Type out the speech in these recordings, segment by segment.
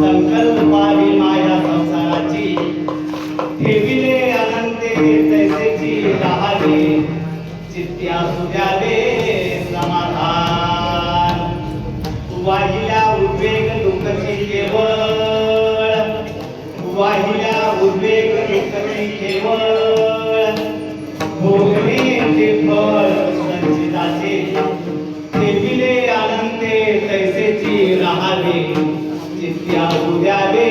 संकल्पावी माया संसाराची ठेविले अनंते तैसेची राहावे चित्ती असू द्यावे समाधान वाहिल्या उद्वेग दुःखची केवळ वाहिल्या उद्वेग दुःखची केवळ भोगणे ते फळ संचिताचे ठेविले अनंते तैसेची राहावे चित्ती असू द्यावे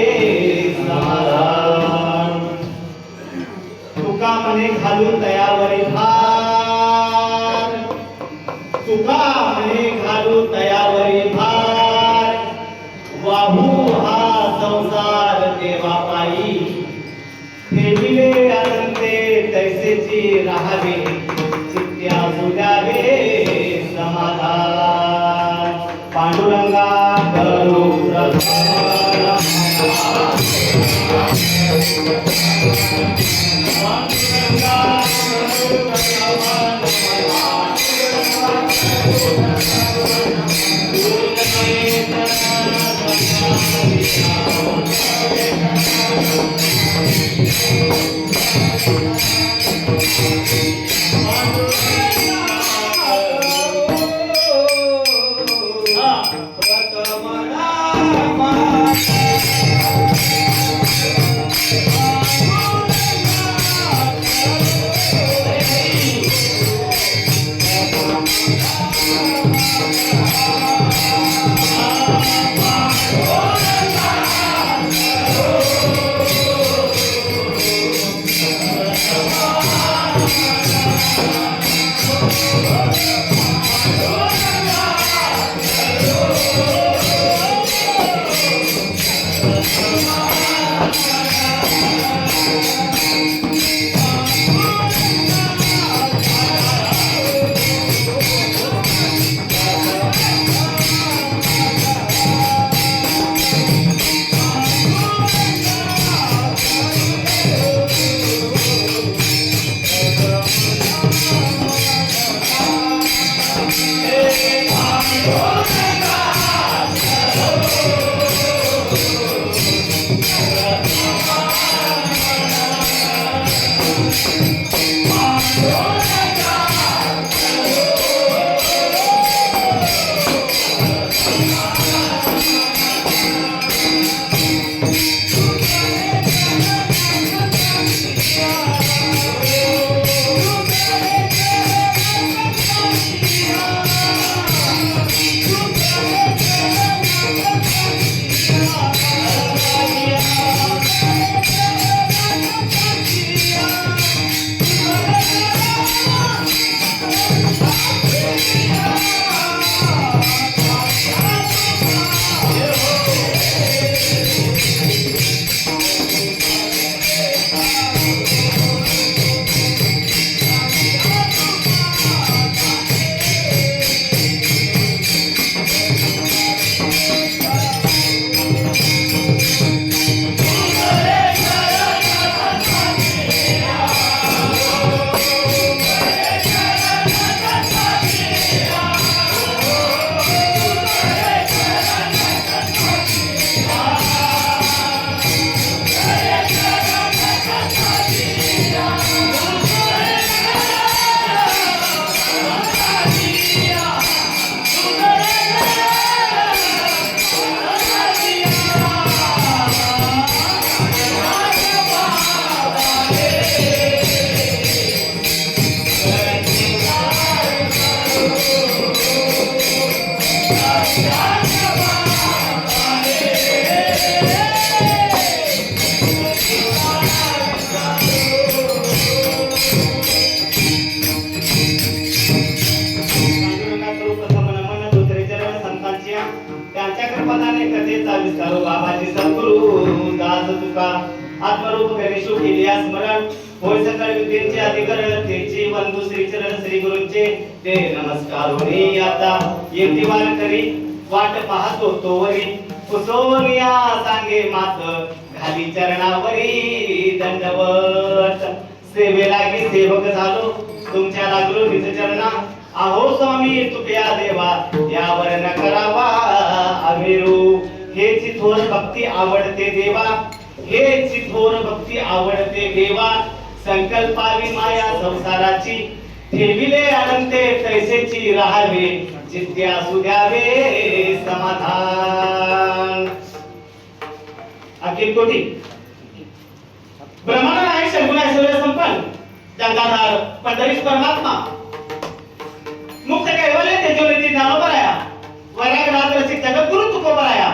समाधान तुका म्हणे घालून दयावरी भार तुका म्हणे घालून दयावरी भार वाहू हा संसार देवा पायी ठेविले अनंते तैसेची राहावे चित्ती असू द्यावे समाधान पांडुरंगा करू आत्मरूप गणेशो केलिया स्मरण होय सकळ विद्येचे अधिकरण तेची बंधू श्री चरण श्री गुरूंचे ते नमस्कार होणे आता येती वार करी वाट पाहतो तोवरी कुसोनिया सांगे मात घाली चरणावरी दंडवत सेवेला की सेवक झालो तुमच्या लागलो निज चरणा अहो स्वामी तुकया देवा यावर न करावा अभिरू हेची थोर भक्ती आवडते देवा, हेची थोर भक्ती आवडते देवा. संकल्पावी माया संसाराची, ठेविले अनंते तैसेची राहावे, जिद्या असू द्यावे समाधान. अखिल कोटी ब्रह्मांड आहे, शंभू ऐश्वर्य संपन्न, जगाधार पंढरीश परमात्मा, मुक्त कैवल्य तेजोनिधी ज्ञानोबराया, वैराग्यनाथ रसिक जगद्गुरु तुकोबराया.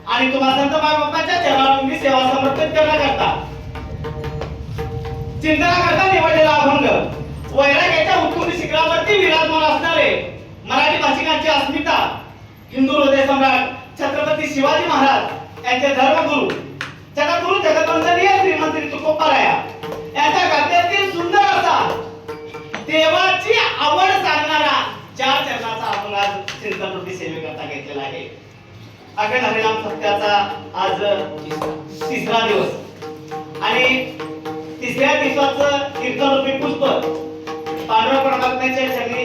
आणि तुम्हा संत बाबांच्या चरणांची सेवा समर्पित करण्याकरता, चिंतना करता निवडलेला अभंग, वैराग्याच्या उत्तुंग शिखरावरती विराजमान असणारे मराठी भाषिकांची अस्मिता, हिंदू हृदय सम्राट छत्रपती शिवाजी महाराज यांचे धर्मगुरु, जगद्गुरु जगद्वंदनीय श्रीमंत तुकोबराया यांच्या गात्यातील सुंदर असा देवाची आवड सांगणारा चार चरणाचा अभंग आज चिंतनवृत्ती सेवेकरता घेतलेला आहे. अखंड हरिनाम सत्याचा आज तिसरा दिवस आणि तिसऱ्या दिवसाचं कीर्तनरूपी पुष्प पांडुरंग परमात्म्याच्या चरणी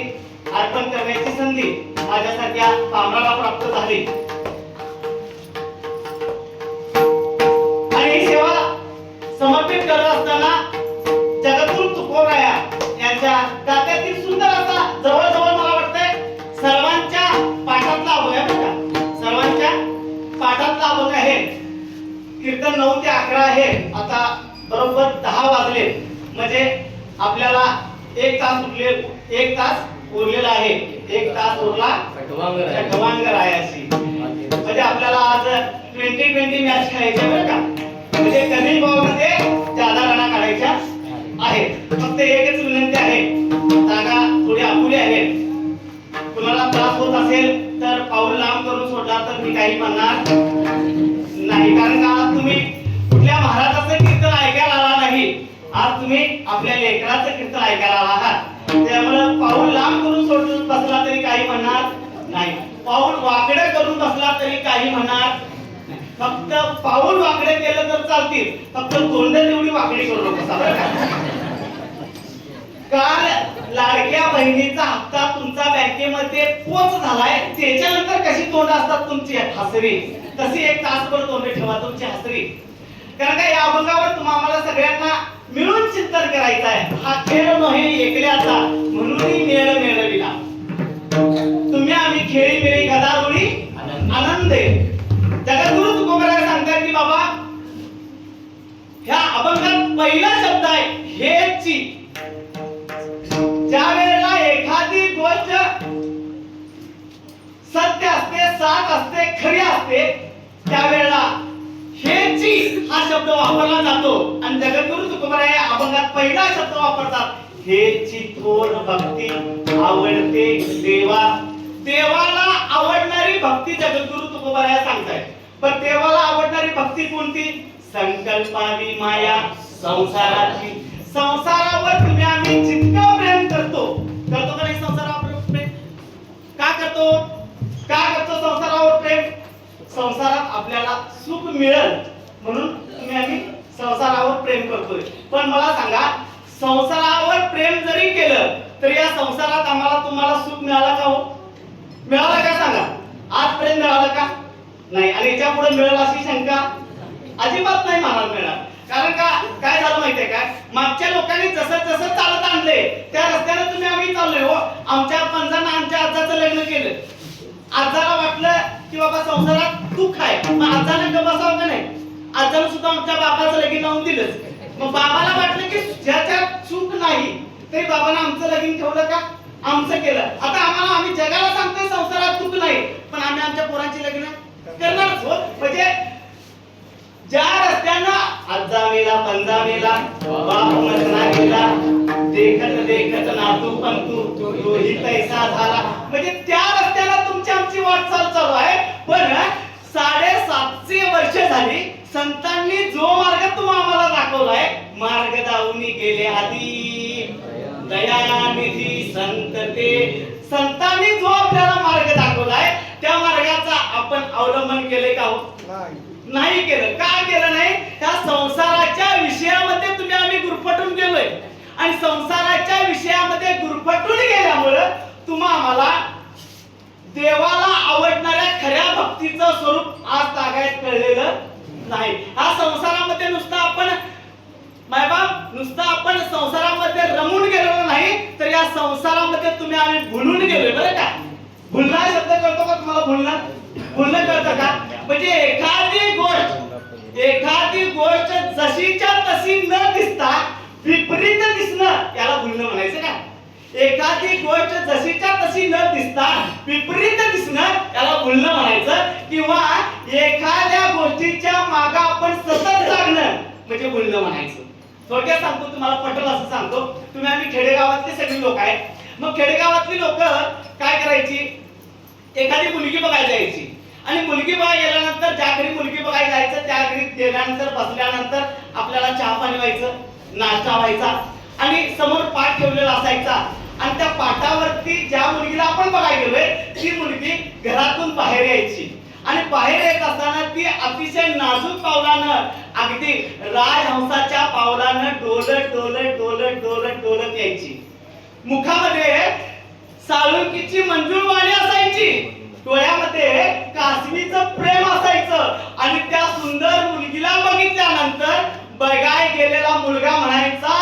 अर्पण करण्याची संधी माझ्यासारख्या पामराला प्राप्त झाली. आणि ही सेवा समर्पित करत असताना जगद्गुरु तुकोबराया यांच्या गात्यातील सुंदर असा जवळजवळ मला वाटतंय सर्वांच्या पाठातला अभंग आहे बरं का, सर्वांच्या पाठातला अभंग आहे. कीर्तन 9 ते 11 आहे. आता बरोबर 10 वाजले म्हणजे आपल्याला 1 तास उरलेला आहे. 1 तास उरला खटवांगर आहे अशी, म्हणजे आपल्याला आज 20-20 मॅच खेळायच्या बरं का, म्हणजे कमी बॉलमध्ये जादा रना काढायच्या आहेत. फक्त एकच विनंती आहे, जागा थोडी अपुरी आहे. कुणाला त्रास होत असेल तर पाऊल लांब करून सोडला तर मी काही म्हणणार नाही, कारण का आज तुम्ही कुठल्या महाराजाचं कीर्तन ऐकायला आला नाही, आज तुम्ही आपल्या लेकराचं कीर्तन ऐकायला आला आहात. त्यामुळे पाऊल लांब करून सोडून बसला तरी काही म्हणणार नाही, पाऊल वाकडे करून बसला तरी काही म्हणणार नाही. फक्त पाऊल वाकडे केलं तर चालतील, फक्त तोंड तेवढी वाकडी करू नका बरं का. काल लाडक्या बहिणीचा हप्ता तुमचा बँकेमध्ये पोच झालाय, त्याच्यानंतर कशी तोंड असतात तुमची हसरी, तशी 1 तासभर तोंड ठेवा तुमची हसरी. कारण का या अभंगावर आम्हाला सगळ्यांना मिळून चिंतन करायचं आहे. हा खेळ नव्हे एकल्याचा, म्हणून मेळ मेळविला तुम्ही आम्ही खेळी मेळी गदारुळी आनंद. जगद्गुरु तुकोबराया सांगतात की बाबा ह्या अभंगात पहिला शब्द आहे हेची. ज्या वेळेला एखादी गोष्ट सत्य असते, साच असते, खरी असते, त्यावेळेला हेची हा शब्द वापरला जातो. आणि जगद्गुरु तुकोबराया या अभंगात पहिला शब्द वापरतात, हेची थोर भक्ती आवडते देवा. देवाला आवडणारी भक्ती जगद्गुरु तुकोबराया सांगतायत. पण देवाला आवडणारी भक्ती कोणती? संकल्पावी माया संसाराची. संसारावर तुम्ही आम्ही जितकं प्रेम करतो का नाही, संसारावर प्रेम का करतो संसारावर प्रेम? संसारात आपल्याला सुख मिळेल म्हणून तुम्ही आम्ही संसारावर प्रेम करतोय. पण मला सांगा, संसारावर प्रेम जरी केलं तरी या संसारात आम्हाला तुम्हाला सुख मिळालं का हो? मिळालं का सांगा? आज प्रेम मिळालं का? नाही. आणि याच्या पुढे मिळेल अशी शंका अजिबात नाही मला मिळणार. कारण का काय झालं माहितीये का, मागच्या लोकांनी जसं जसं चालत आणले त्या रस्त्याने तुम्ही आम्ही चाललोय हो. आमच्या पंजांना आमच्या आजाचं लग्न केलं. आजाला वाटलं की बाबा संसारात दुःख आहे, मग आजाने गप बसावं का नाही? आजाने सुद्धा आमच्या बाबाचं लगीन लावून दिलं. मग बाबाला वाटलं की ज्याच्यात सुख नाही तरी बाबाने आमचं लगीन ठेवलं का, आमचं केलं. आता आम्हाला आम्ही जगाला सांगतोय संसारात दुःख नाही, पण आम्ही आमच्या पोरांची लग्न करणारच हो. म्हणजे ज्या रस्त्यानं आजा मेला पंजा मेला बाप मरना गेला, देखत देखत नातू पंतू तोही पैसा झाला, म्हणजे त्या रस्त्याला तुमची आमची वाटचाल चालू आहे. पण 750 वर्ष झाली संतांनी जो मार्ग तुम्हाला आम्हाला दाखवलाय, मार्ग दावून गेले आधी दयानिधी संत. ते संतांनी जो आपल्याला मार्ग दाखवलाय त्या मार्गाचा आपण अवलंबन केले का हो? नाही केलं. का केलं नाही? त्या संसाराच्या विषयामध्ये तुम्ही आम्ही गुरफटून गेलोय. आणि संसाराच्या विषयामध्ये गुरफटून गेल्यामुळे तुम्हा आम्हाला देवाला आवडणाऱ्या खऱ्या भक्तीचं स्वरूप आज तागायत कळलेलं नाही. हा संसारामध्ये नुसतं आपण मायबाप नुसतं आपण संसारामध्ये रमून गेलेलो नाही, तर या संसारामध्ये तुम्ही आम्ही भुलून गेलोय. बरं का, भुलणं शब्द कळतो का तुम्हाला? भुलणं कळतं का? म्हणजे एखादी गोष्ट जशीच्या तशी न दिसता विपरीत दिसणं, याला भुलणं म्हणायचं का? एखादी गोष्ट जशीच्या तशी न दिसता विपरीत दिसणं, याला भुलणं म्हणायचं. किंवा एखाद्या गोष्टीच्या मागे आपण सतत लागणं म्हणजे भुलणं म्हणायचं. थोडक्यात सांगतो तुम्हाला, पटल असं सांगतो. तुम्ही आम्ही खेडेगावातले सगळे लोक आहे. मग खेडेगावातली लोक काय करायची, एखादी मुलगी बघायला जायची आणि मुलगी बघायला गेल्यानंतर ज्या घरी मुलगी बघायला जायचं त्या घरी गेल्यानंतर बसल्यानंतर आपल्याला चहा पाणी व्हायचं, नाश्ता व्हायचा आणि समोर पाट ठेवलेला असायचा आणि त्या पाटावरती ज्या मुलगीला आपण बघायला गेलोय ती मुलगी घरातून बाहेर यायची आणि बाहेर येत असताना ती अतिशय नाजूक पावलानं, अगदी राजहंसाच्या पावलानं डोलत डोलत डोलत डोलत डोलत यायची. मुखामध्ये साळुंकीची मंजूळ वाणी असायची, डोळ्यामध्ये कासवीचं प्रेम असायचं आणि त्या सुंदर मुलगीला बघितल्यानंतर बघाय गेलेला मुलगा म्हणायचा,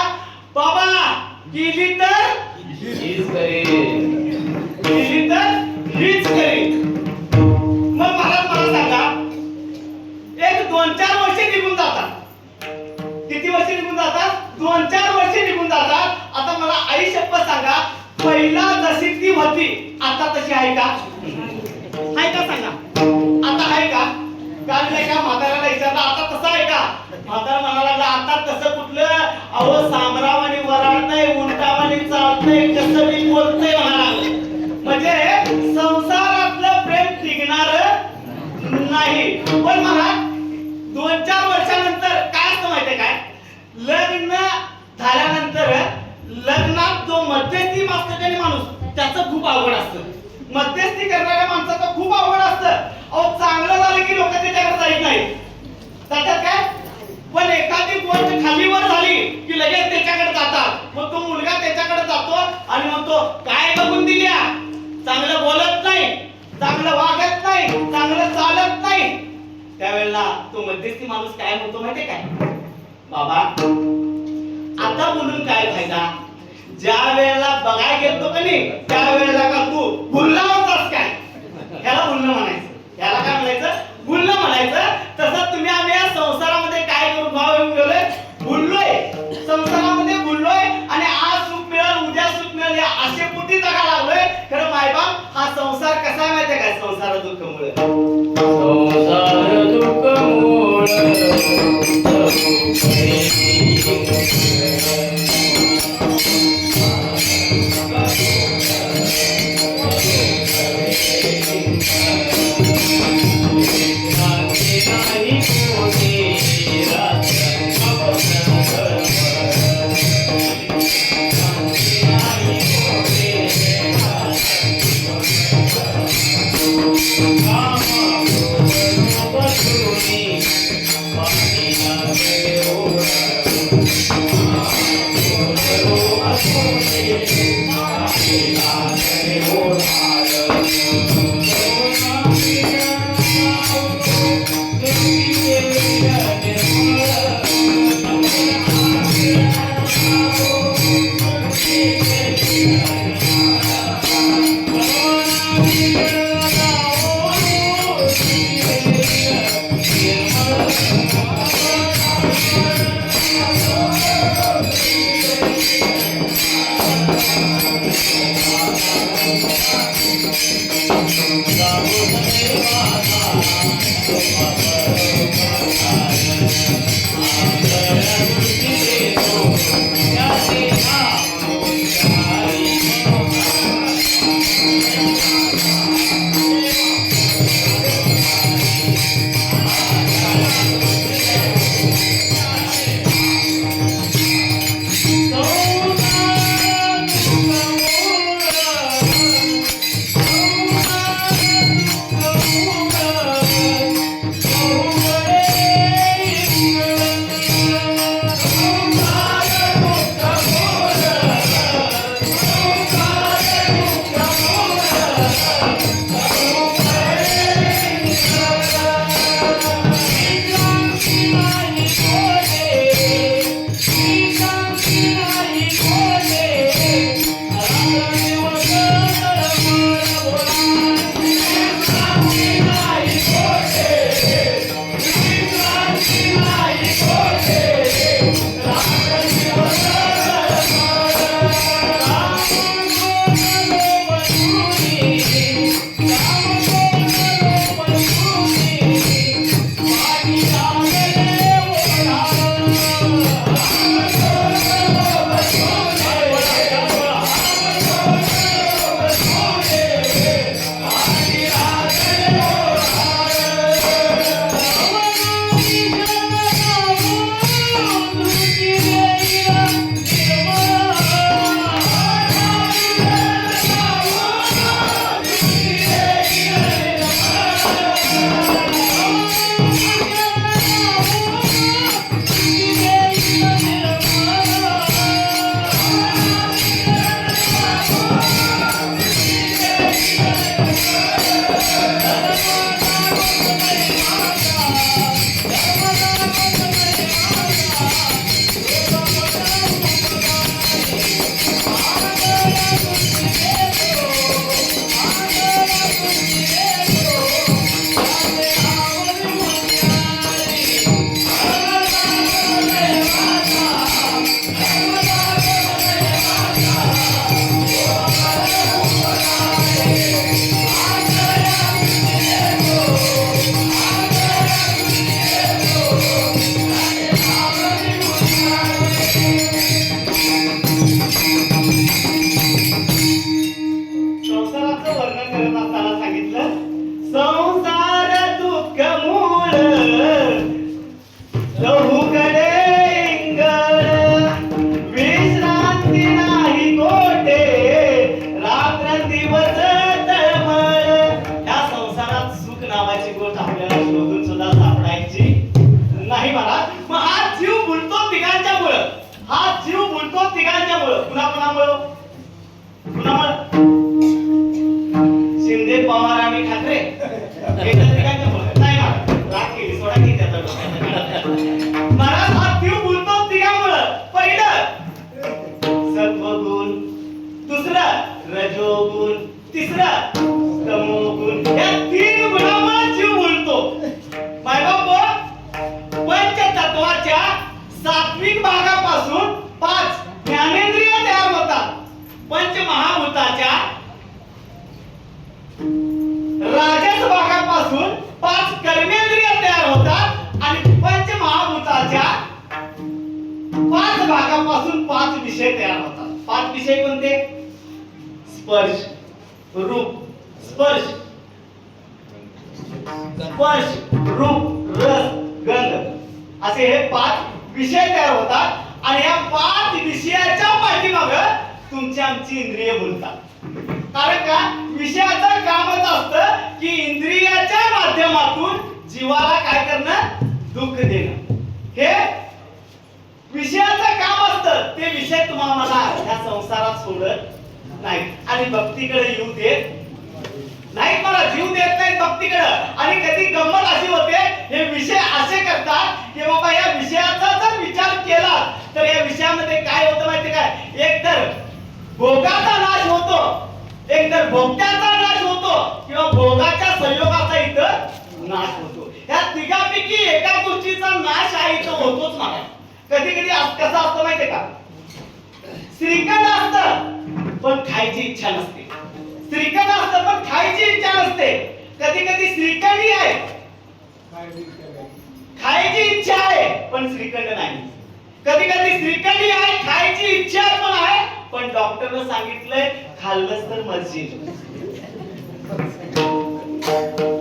बाबा केली तर हीच करेन, केली तर हीच करेन. मग मला सांगा, एक 2-4 वर्षे निघून जातात. किती वर्षे निघून जातात? 2-4 वर्षे निघून जातात. आता मला आई शपथ सांगा, पहिला जशी ती होती आता तशी आहे का? आहे का सांगा? आता आहे का? काल नाही का म्हाताऱ्याला विचारलं, आता तसं आहे का? म्हातारा म्हणायला लागला, आता तसं कुठलं? अहो सामरावानी वराडतंय, उंटावानी चालतंय, कसं मी बोलतंय म्हणाला. म्हणजे संसारातलं प्रेम टिकणार नाही. पण मला 2-4 वर्षानंतर काय असतं माहितीये काय? लग्न झाल्यानंतर लग्नात जो मध्यस्थी असतो त्याने माणूस, त्याचं खूप आवड असतं. मध्यस्थी करणाऱ्या माणसाचं खूप आवड असतं. अहो चांगलं झालं की लोक त्याच्याकडे जात नाही, त्याच्यात काय? पण एखादी गोष्ट खालीवर झाली की लगेच त्याच्याकडे जातात. मग तो मुलगा त्याच्याकडे जातो आणि म्हणतो, काय बघून दिल्या? चांगलं बोलत नाही, चांगलं वागत नाही, चांगलं चालत नाही. त्यावेळेला तो मध्यस्थी माणूस काय म्हणतो माहितीये काय? बाबा आता बोलून काय फायदा? ज्या वेळेला बघायला गेलतो का नाही त्या वेळेला का तू भुलला होतास काय? ह्याला भुलणं म्हणायचं. ह्याला काय म्हणायचं? भुलणं म्हणायचं. तसं तुम्ही आम्ही या संसारामध्ये काय करून भाव येऊन गेलोय? भुललोय, संसारामध्ये भुललोय आणि आज सुख मिळेल उद्या सुख मिळेल या आशेपोटी जगायला लागलोय. खरं मायबाप हा संसार कसा आहे माहितीये काय? संसार दुःखमुळे, संसार दुःखमुळे हा जीव बोलतो तिघांच्यामुळं. कुणामुळं? शिंदे, पवार आणि ठाकरे हे तर तिघांच्यामुळं. नाही ना, राग केली सोडा की त्याचा डोक्याचा. महाराज हा जीव बोलतो तिघांमुळं. पहिलं सत्वगुण, दुसरं रजोगुण, तिसरं तमोगुण. या 3 गुणांमुळे जीव बोलतो. मायबाप पंचतत्वाच्या सात्विक भागापासून 5 ज्ञानेंद्रिय तयार होतात. पंचमहाभूताच्या राजस भागापासून 5 कर्मेंद्रिय तयार होतात आणि पंचमहाभूताच्या 5 भागापासून 5 विषय तयार होतात. 5 विषय कोणते? स्पर्श, रूप, स्पर्श, रूप, रस, गंध असे हे 5 विषय तयार होतात. आणि या 5 विषयाच्या पाठीमागं तुमची आमची इंद्रिय बोलतात. कारण का विषयाचं कामच असतं की इंद्रियाच्या माध्यमातून जीवाला काय करणं? दुःख देणं. हे विषयाचं काम असतं. ते विषय तुम्हाला मला ह्या संसारात सोडत नाही आणि भक्तीकडे येऊ देत नाही. मला जीव देत नाहीत भक्तीकडे. आणि कधी गंमत अशी होते, हे विषय असे करतात की बाबा या विषयाचा जर विचार केला तर या विषयामध्ये काय होतं माहिती काय? एकतर भोगाचा नाश होतो, एकतर भोगत्याचा नाश होतो किंवा भोगाच्या संयोगाचा इथं नाश होतो. या तिघापैकी एका गोष्टीचा नाश आहे इथं होतोच मला. कधी कधी कसं असतं माहितीये का? श्रीखंड असतं पण खायची इच्छा नसते. श्रीखंड असतं पण खायची इच्छा नसते. कधी कधी श्रीखंडी आहे, खायची इच्छा आहे पण श्रीखंड नाही. कधी कधी श्रीखंडी आहे, खायची इच्छा पण आहे पण डॉक्टरने सांगितलंय खाल्लंच तर मरशील.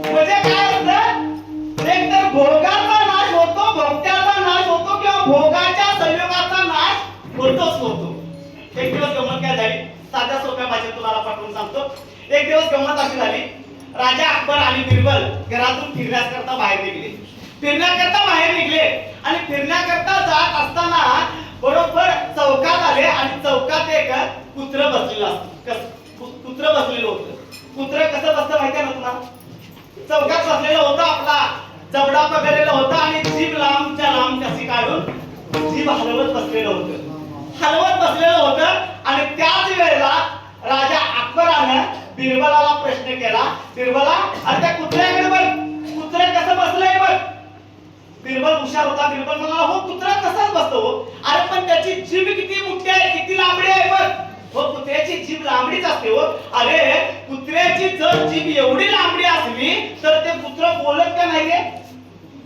म्हणजे काय असतं? एकतर भोगाचा नाश होतो, भोगत्याचा नाश होतो किंवा भोगाच्या संयोगाचा नाश होतोच होतो. एक दिवस गंमत काय झाली, साध्या सोप्या भाषेत तुम्हाला पाठवून सांगतो. एक दिवस गंमत अशी झाली, राजा अकबर आणि बिरबल घरातून फिरण्याकरता बाहेर निघले. आणि फिरण्याकरता जात असताना बरोबर चौकात आले आणि चौकात एक कुत्र बसलेलं असतं. कुत्र बसलेलं होतं. कुत्र कसं बसतं माहिती आहे ना तुम्हाला? चौकात बसलेलं होतं, आपला जबडा पकडलेला होता आणि जीभ लांबच्या लांब कशी काढून जीभ हलवत बसलेलं होतं. आणि त्याच वेळेला राजा अकबरानं बिरबलाला प्रश्न केला, बिरबला अरे त्या कुत्र्याकडे बघ, कुत्र कसं बसलंय बघ. बिरबल हुशार होता. बिरबल म्हणाला हो कुत्रा तसाच बसतो. अरे पण त्याची जीभ किती मोठी आहे, किती लांबडी आहे बघ. हो कुत्र्याची जीभ लांबडीच असते हो. अरे कुत्र्याची जर जीभ एवढी लांबडी असली तर ते कुत्र बोलत का नाहीये?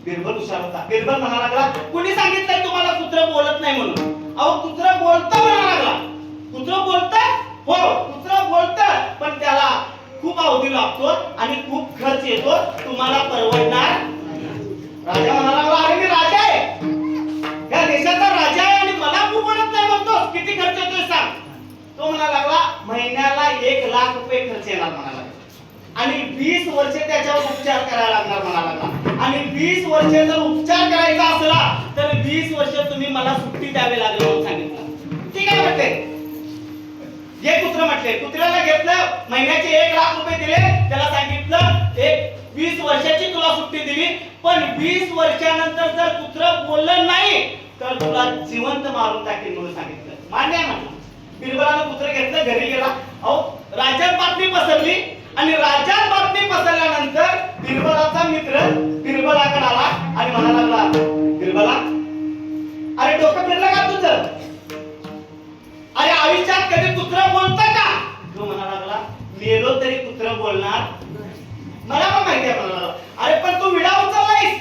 बिरबल हुशार होता. बिरबल म्हणाला लागला कुणी सांगितलंय तुम्हाला कुत्र बोलत नाही म्हणून? अहो कुत्र बोलतं म्हणाला लागला. कुत्र बोलतं? हो कुत्र बोलतं पण त्याला खूप अवधी लागतो आणि खूप खर्च येतो, तुम्हाला परवडणार. राजा म्हणाला अरे मी राजा आहे, या देशाचा राजा आहे आणि मला परवडत नाही म्हणतोस, किती खर्च येतोय सांग. तो म्हणाला लागला महिन्याला 1 लाख रुपये खर्च येणार म्हणाला आणि 20 वर्ष त्याच्यावर उपचार करायला लागणार म्हणाला लागला. आणि 20 वर्ष जर उपचार करायचा असला तर 20 वर्ष तुम्ही मला सुट्टी द्यावी लागेल म्हणून सांगितलं. ठीक आहे म्हटले. जे कुत्र म्हटले, कुत्र्याला घेतलं, महिन्याचे 1 लाख रुपये दिले, त्याला सांगितलं एक 20 वर्षाची तुला सुट्टी दिली, पण 20 वर्षानंतर जर कुत्र बोललं नाही तर तुला जिवंत मारून टाकेल म्हणून सांगितलं. मान्य आहे म्हटलं. बिरबलानं कुत्र घेतलं, घरी गेला. अहो राज्यात बातमी पसरली आणि राज्यात बातमी पसरल्यानंतर बिरबलाचा मित्र बिरबलाकडे आला आणि म्हणायला लागला बिरबला अरे डोकं फिरलं का तुझं? अरे आयुष्यात कधी कुत्र बोलतं का? तो म्हणायला लागला मेलो तरी कुत्र बोलणार. मला पण माहिती आहे म्हणाला. अरे पण तू विडा उचललायस,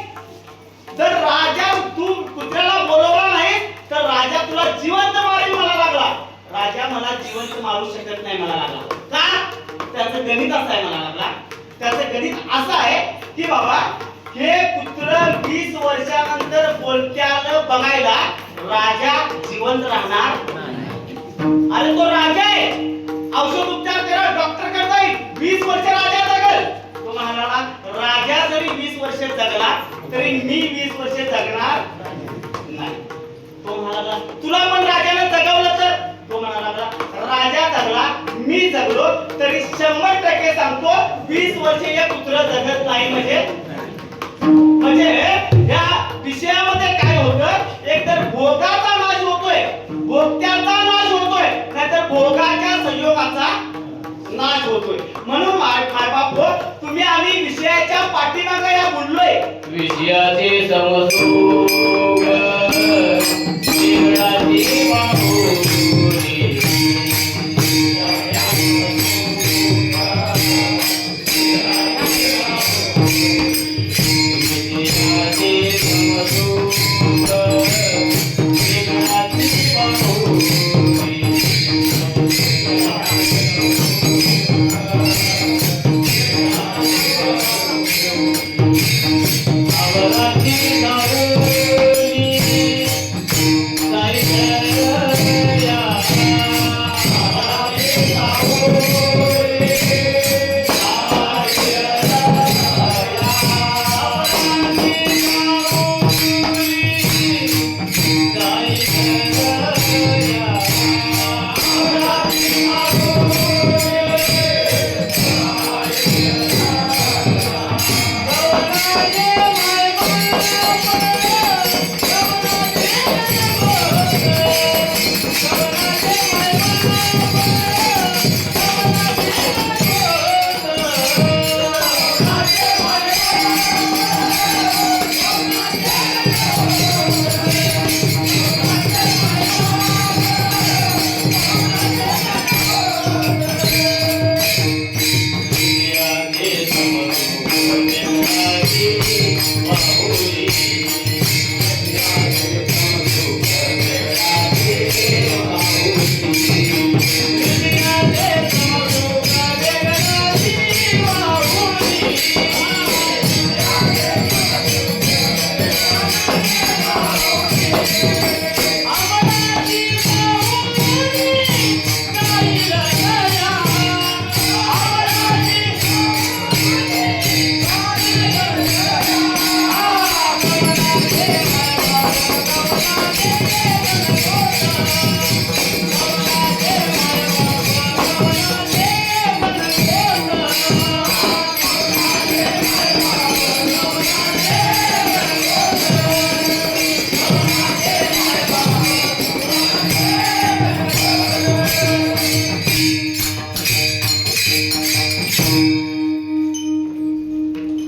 जर राजा तू कुत्र्याला बोलवला नाही तर राजा तुला जिवंत मारेल म्हणायला लागला. राजा मला जिवंत मारू शकत नाही म्हणायला लागला. का? त्याचं गणित असं आहे म्हणायला लागला. त्याचं गणित असं आहे की बाबा हे कुत्र 20 वर्षानंतर बोलत्यानं बघायला राजा जिवंत राहणार नाही. अरे तो राजा आहे, औषध उपचार करा, डॉक्टर करता येईल, 20 वर्ष राजा जगल. तो म्हणाला राजा जरी 20 वर्ष जगला तरी मी 20 वर्ष जगणार नाही. तो म्हणाला तुला पण जगलो तरी 100% सांगतो 20 वर्ष एक कुत्र जगत नाही. म्हणजे या विषयामध्ये काय होतं, एक तर भोगाचा नाश होतोय, भोगत्याचा नाश होतोय, नाहीतर भोगाच्या संयोगाचा नाश होतोय. म्हणून मायबाप तुम्ही आम्ही विषयाच्या पाठीमागे या बोललोय. विषयाचे समसूग जीवनाची माहुली. विषयाचे समसूग जीवनाची माहुली. आवराची दारुली जायच्या आवराची दारुली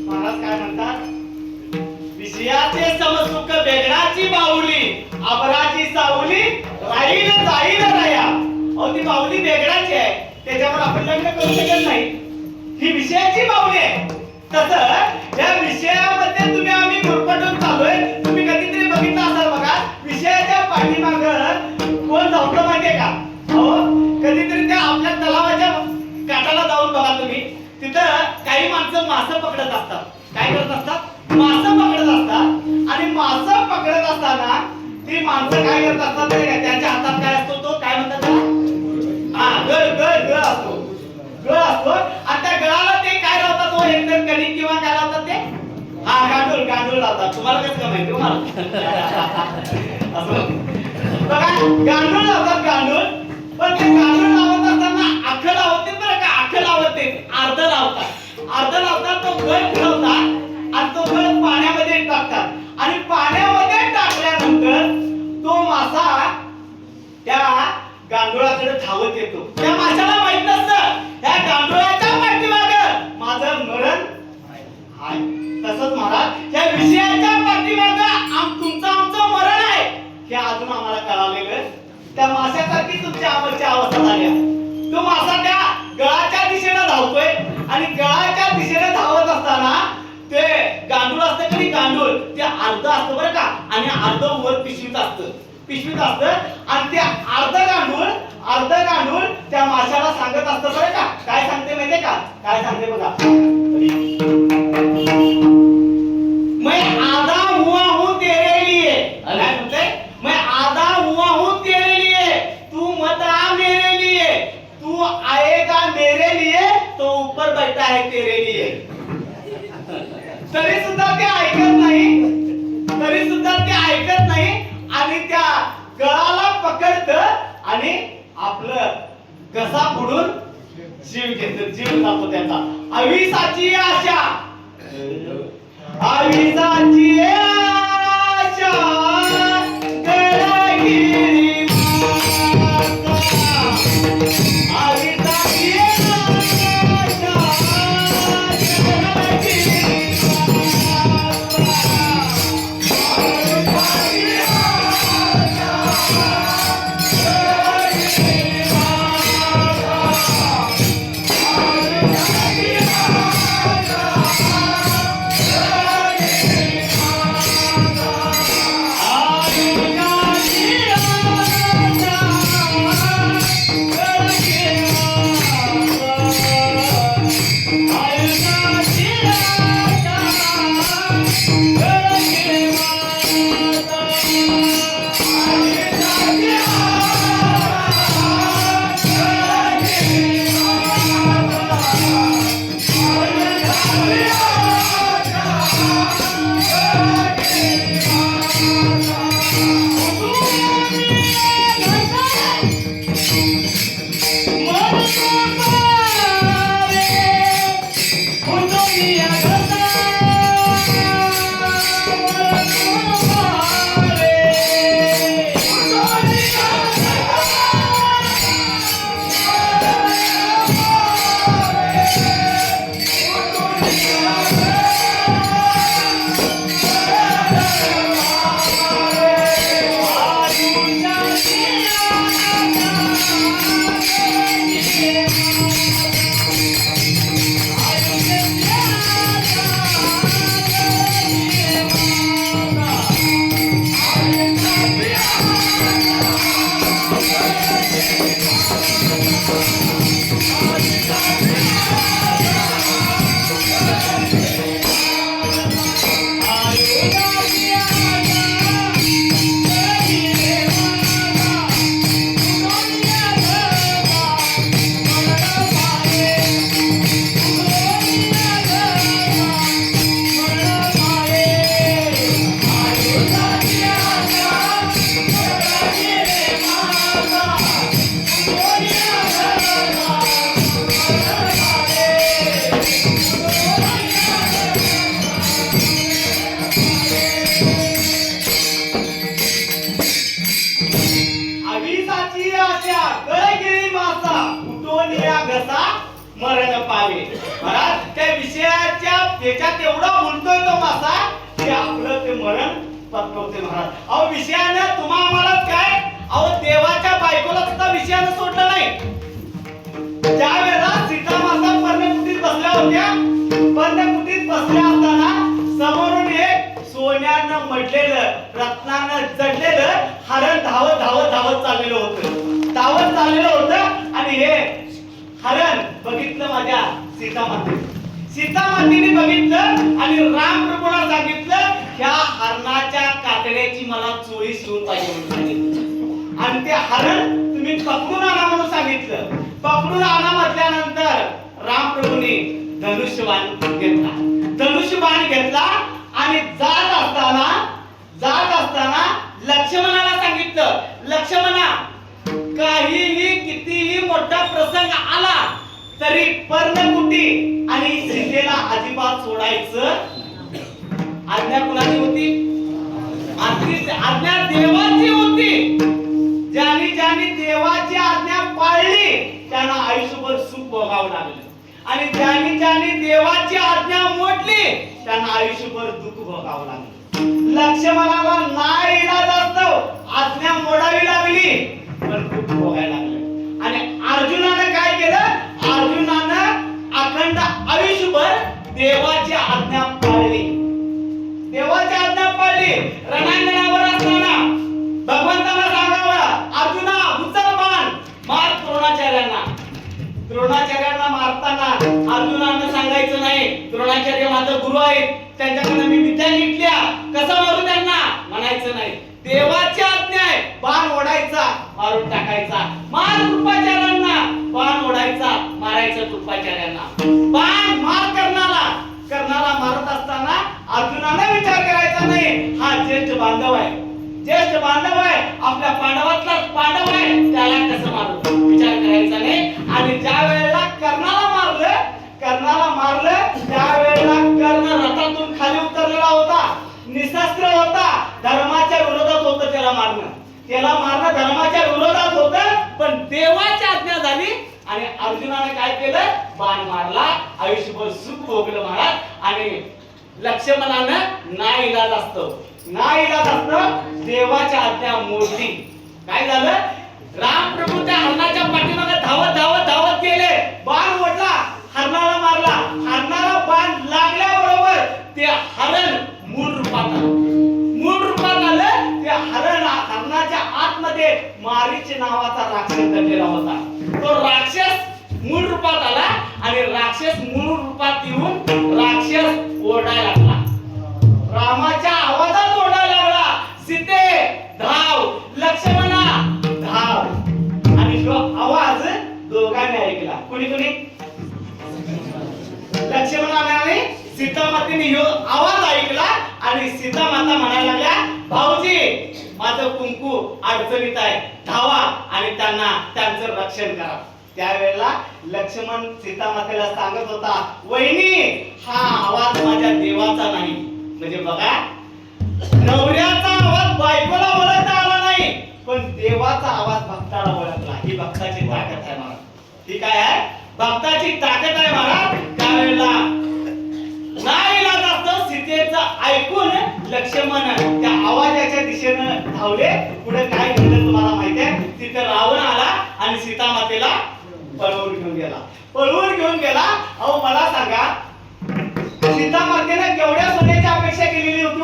महाराज काय म्हणतात, विषयाचे समसुख बेगडाची बाहुली अबराची सावली राहील जाईल राया. अहो ती बाहुली बेगडाची आहे, त्याच्यावर आपण लग्न करू शकत नाही. ही विषयाची बाहुली आहे. तसं या विषयामध्ये तुम्ही आम्ही गुरफटून चाललोय. तुम्ही कधीतरी बघितलं असाल बघा, विषयाच्या पाठीमाग कोण धावतं माहितीये का? अहो कधीतरी त्या आपल्या तलावाच्या काठाला जाऊन बघा तुम्ही, तिथं काही माणसं मासे पकडत असतात. काय करत असतात? मासे पकडत असतात. आणि मासे पकडत असताना ती माणसं काय करत असतात माहिती का? त्यांच्या हातात काय असतो, तो काय म्हणतात त्याला? हा गळ असतो. गळ असतो आणि त्या गळाला ते काय लावतात, तो एकदम कणिक किंवा काय लावतात ते? हा गांडूळ लावतात. तुम्हाला कसं काय माहिती असं बघा, गांडूळ लावतात गांडूळ. पण ते गांडूळ लावत असताना आखं लावते बरं का, आखं लावते, अर्ध लावतात, तो गळ फिरवतात आणि तो गळ पाण्यामध्ये टाकतात. आणि पाण्यामध्ये टाकल्यानंतर तो मासा त्या गांडुळाकडे धावत येतो. त्या माशाला माहित नसतं त्या गांडुळाच्या पाठीमागं माझं मरण आहे. तसंच महाराज या विषयाच्या पाठीमागं तुमचं मरण आहे हे अजून आम्हाला कळालेलं. त्या माशासारखी तुमची आमची अवस्था झाली आहे. तो मासा त्या गळाच्या दिशेने धावतोय आणि गळाच्या दिशेने धावत असताना ते गांडूळ असतं की गांडूळ ते अर्ध असतं बरं का, आणि अर्ध वर पिशवीत असतं आणि ते अर्ध गांडूळ त्या माशाला सांगत असतं बरं का. काय सांगते माहितीये का? काय सांगते बघा, मैं आधा हुआ हूं तेरे लिए. काय म्हणते? मैं आधा हुआ हूं तेरे लिए, तू मत आ मेरे लिए, तू आएगा मेरे लिए तो ऊपर बैठा है तेरे लिए. तरी सुद्धा ते ऐकत नाही आणि त्या गळाला पकडत आणि आपलं घसा बुडून जीव घेतो, जीव जातो त्याचा. आयुष्याची आशा, आयुष्याची आशा गळगिरी माता. आयुष्याची आशा गळगिरी मरण पावे. महाराज त्या विषयाच्या त्याच्यात एवढा बोलतोय तो मासा की आपलं ते मरण पत्कवते. महाराज अहो विषयानं तुम्हा आम्हाला काय, अहो देवाच्या बायकोला सुद्धा विषयानं सोडलं नाही. ज्या वेळेला सीता माता पर्णकुटीत बसल्या होत्या, पर्णकुटीत बसल्या असताना समोरून एक सोन्यानं मडलेलं, रत्नानं जडलेलं हरण धावत धावत धावत चाललेलं होतं, धावत चाललेलं होतं. आणि हे हरण बघितलं माझ्या सीता मातेने बघितलं आणि राम प्रभूला सांगितलं ह्या हरणाच्या कातड्याची मला चोळी शिवून पाहिजे म्हणून सांगितलं. आणि ते हरण तुम्ही पकडून आणा म्हणून सांगितलं. पकडून आणा म्हटल्यानंतर राम प्रभूने धनुष्यबाण घेतला आणि जात असताना लक्ष्मणाला सांगितलं, लक्ष्मणा काहीही कितीही मोठा प्रसंग आला तरी पर्णकुटी आणि सीतेला अजिबात सोडायचं. आज्ञा कुणाची होती? आज्ञा देवाची होती. ज्याने देवाची आज्ञा पाळली त्यांना आयुष्यभर सुख भोगावं लागलं आणि ज्याने देवाची आज्ञा मोडली त्यांना आयुष्यभर दुःख भोगावं लागलं. लक्ष्मणाला नाईलाज असतो आज्ञा मोडावी लागली पण दुःख भोगायला लागलं. आणि अर्जुनानं काय केलं? अर्जुनानं अखंड आयुष्यभर देवाची आज्ञा पाळली, देवाची आज्ञा पाळली. रणांगणावर असताना भगवंताला सांगावं, अर्जुना उचल बाण मार द्रोणाचार्यांना मारताना अर्जुनानं सांगायचं नाही द्रोणाचार्य माझा गुरु आहे, त्यांच्याकडे मी विद्या घेतल्या, कसं मारू त्यांना म्हणायचं नाही. देवाची आज्ञा आहे, बाण ओढायचा मारून टाकायचा. मार कृपाचार्यांना, बाण ओढायचा मारायचं कृपाचार्यांना. बाण मार करणारा मारत असताना अर्जुनाला विचार करायचा नाही हा ज्येष्ठ बांधव आहे, आपल्या पांडवातला पांडव आहे, त्याला कसं मारू विचार करायचा नाही. आणि ज्या वेळेला कर्णाला मारलं त्यावेळेला कर्ण रथातून खाली उतरलेला होता, निशस्त्र होता, धर्माच्या विरोधात होतं त्याला मारणं धर्माच्या विरोधात होतं, पण देवाची आज्ञा झाली आणि अर्जुनाने काय केलं, बाण मारला, आयुष्यभर सुख भोगलं महाराज. आणि लक्ष्मणानं नाईलाज असतं देवाची आज्ञा मोडली. काय झालं, रामप्रभू त्या हरणाच्या पाठीमागे धावत गेले, बाण ओढला, हरणाला मारला, हरणाला बाण लागल्याबरोबर ते हरण मूळ रूपात आलं. ते हरणाच्या आतमध्ये मारीच नावाचा राक्षस दडलेला होता. तो राक्षस मूळ रूपात आला आणि राक्षस मूळ रूपात येऊन राक्षस ओरडायला लागला, रामाच्या आवाजात ओरडायला लागला, सीते धाव, लक्ष्मणा धाव. आणि तो आवाज दोघांनी ऐकला. कोणी लक्ष्मणाने आणि सीतामातेने ह्यो आवाज ऐकला आणि सीतामाता म्हणायला लागल्या, भाऊजी माझं कुंकू अडचणीत आहे, धावा आणि त्यांचं रक्षण करा. त्यावेळेला लक्ष्मण सीतामातेला सांगत होता, वहिनी हा आवाज माझ्या देवाचा नाही. म्हणजे बघा, नवऱ्याचा आवाज बायकोला ओळखता आला नाही, पण देवाचा आवाज भक्ताला ओळखला. ही भक्ताची ताकद आहे महाराज. ही काय आहे, भक्ताची ताकद आहे महाराज. त्यावेळेला नाईलाज असतं सीतेचं ऐकून लक्ष्मण त्या आवाजाच्या दिशेनं धावले. पुढे काय घडलं तुम्हाला माहिती आहे, तिथे रावण आला आणि सीतामातेला पळवून घेऊन गेला. अहो मला सांगा, सीतामातेने केवढ्या सोन्याची अपेक्षा केलेली होती,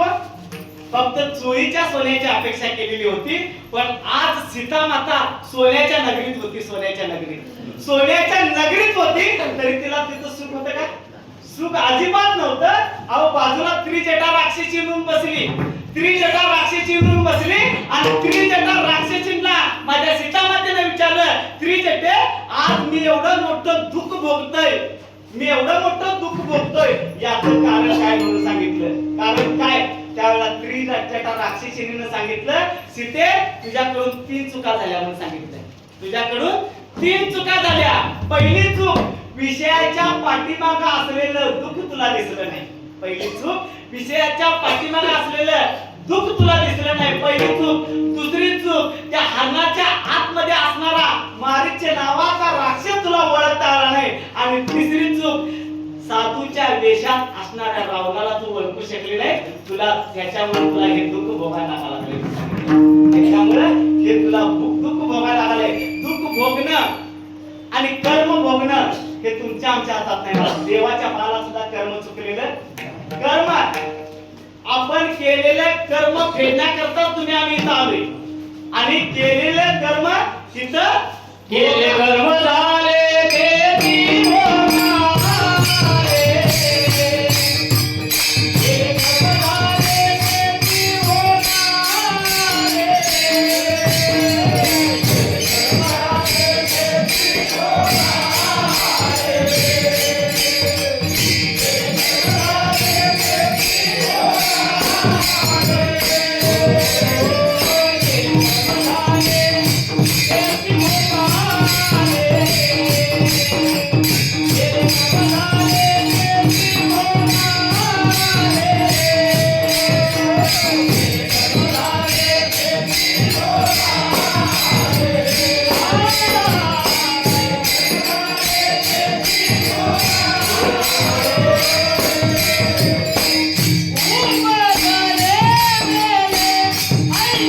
फक्त चोरीच्या सोन्याची अपेक्षा केलेली होती. पण आज सीतामाता सोन्याच्या नगरीत होती, सोन्याच्या नगरीत होती, तरी तिला तिथं सुख होतं का? सुख अजिबात नव्हतं. अहो बाजूला त्रिजटा राक्षसी येऊन बसली आणि त्रिजटा राक्षसींना माझ्या सीतामातेने विचारलं, त्रिजटे आज मी एवढं मोठं दुःख भोगतोय याचं कारण काय म्हणून सांगितलं. कारण काय, त्यावेळेला त्रिजटा राक्षसीने सांगितलं, सीते तुझ्याकडून 3 चुका झाल्या म्हणून सांगितलं. तुझ्याकडून 3 चुका झाल्या. पहिली चूक, विषयाच्या पाठीमागे असलेलं दुःख तुला दिसलं नाही. पहिली चूक, विषयाच्या पाठीमागे असलेलं दुःख तुला दिसलं नाही, पहिली चूक. दुसरी चूक, त्या हरणाच्या आतमध्ये असणारा मारीचे नावाचा राक्षस तुला ओळखता आला नाही. आणि तिसरी चूक, साधूच्या वेशात असणाऱ्या रावणाला तू ओळखू शकली नाही. त्याच्यामुळे तुला हे दुःख भोगायला लागले. दुःख भोगायला लागले. दुःख भोगणं आणि कर्म भोगणं हे तुमच्या आमच्या हातात नाही. देवाच्या बाळाला सुद्धा कर्म चुकलेलं कर्म, आपण केलेलं कर्म फेडण्याकरता तुम्ही आम्ही इथं आलोय. आणि केलेलं कर्म तिथं केले कर्म झाले ते ती होणारे. केले कर्म झाले ते ती होणारे. केले कर्म झाले ते ती होणारे. केले कर्म झाले ते ती होणारे.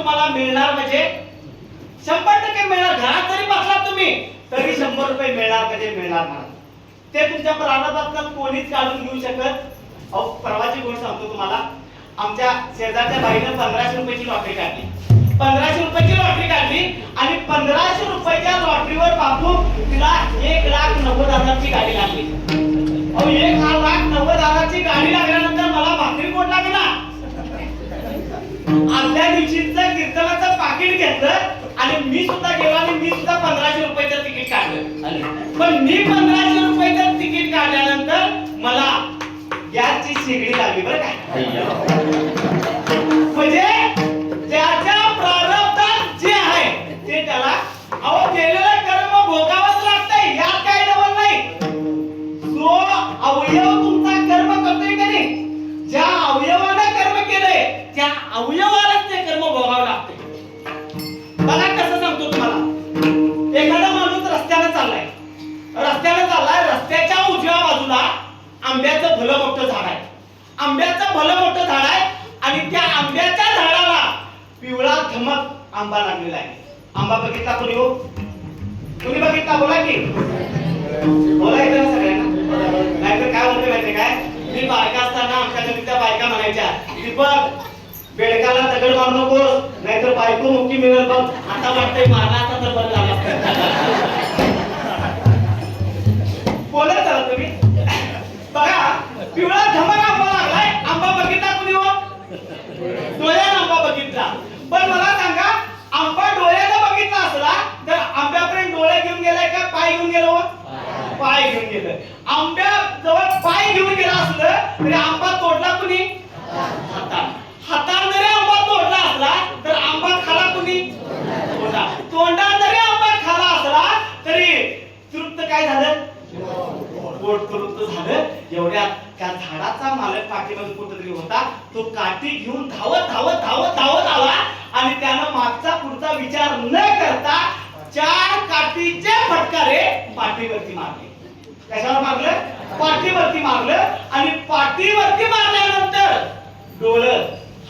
तुम्हाला मिळणार म्हणजे 100% मिळणार. घरात जरी बसला तुम्ही तरी 100 रुपये मिळणार म्हणजे मिळणार नाही. ते तुमच्या प्रारंभात कोणीच काढून घेऊ शकत. अहो परवाची गोष्ट सांगतो तुम्हाला. आमच्या शेजारच्या बाईनं 1500 रुपयाची लॉटरी काढली. 1500 रुपयाची लॉटरी काढली आणि 1500 रुपयाच्या लॉटरीवर बापू तिला 1,90,000ची गाडी लागली. अहो 1,90,000ची गाडी लागल्यानंतर मला भाकरी पोट लागला. आदल्या दिवशीचं कीर्तनाचं पाकिट घेतलं आणि मी सुद्धा गेलो आणि मी सुद्धा 1500 रुपयाचं तिकीट काढलं. पण मी 1500 रुपयाचं तिकीट काढल्यानंतर मला गॅसची शेगडी लागली बरं का. म्हणजे त्याच्या प्रारब्धात जे आहे ते त्याला अहो केलेलं कर्म भोगावंच लागतंय. यात काही नवल नाही. जो अवयव तुमचा कर्म करतोय का नाही, ज्या अवयवाने कर्म केलंय त्या अवयवालाच ते कर्म भोगावं लागतंय. बघा कसं सांगतो तुम्हाला. एखादा माणूस रस्त्याने चाललाय. रस्त्याच्या उजव्या बाजूला आंब्याचं भलं मोठं झाड आहे. आंब्याचं भलं मोठं झाड आहे आणि त्या आंब्याच्या झाडाला पिवळा धमक आंबा लागलेला आहे. आंबा बघितला कोणी हो? कोणी बघितला? बोला की बोला येतं ना सगळ्यांना. नाहीतर काय होतं माहितीये काय, मी बायका असताना आमच्या गल्लीच्या बायका म्हणायच्या दीपक बेडकाला दगड मारू नकोस नाहीतर बायको मुक्की मिळेल बघ. आता वाटतंय मारला तर बरं झालं. बोलत चला तुम्ही. बघा पिवळा धमक आंबा लागलाय. आंबा बघितला कुणी हो? डोळ्यानं आंबा बघितला. पण मला सांगा आंबा डोळ्यानं बघितला असला तर आंब्यापर्यंत डोळे घेऊन गेलाय का पाय घेऊन गेलो? पाय घेऊन गेलं. आंब्या जवळ पाय घेऊन गेला असलं तरी आंबा तोडला कुणी? हाताने जरी आंबा तोडला असला तर आंबा खाला कुणी? तोंडाने जरी आंबा खाला असला तरी तृप्त काय झालं? पोट तृप्त झालं. एवढ्या त्या झाडाचा मालक पाठीमध्ये कुठेतरी होता. तो काठी घेऊन धावत आला आणि त्यानं मागचा पुढचा विचार न करता 4 काठीचे फटकारे पाठीवरती मारले. कशावर मारलं? पाठीवरती मारलं. आणि पाठीवरती मारल्यानंतर डोळं,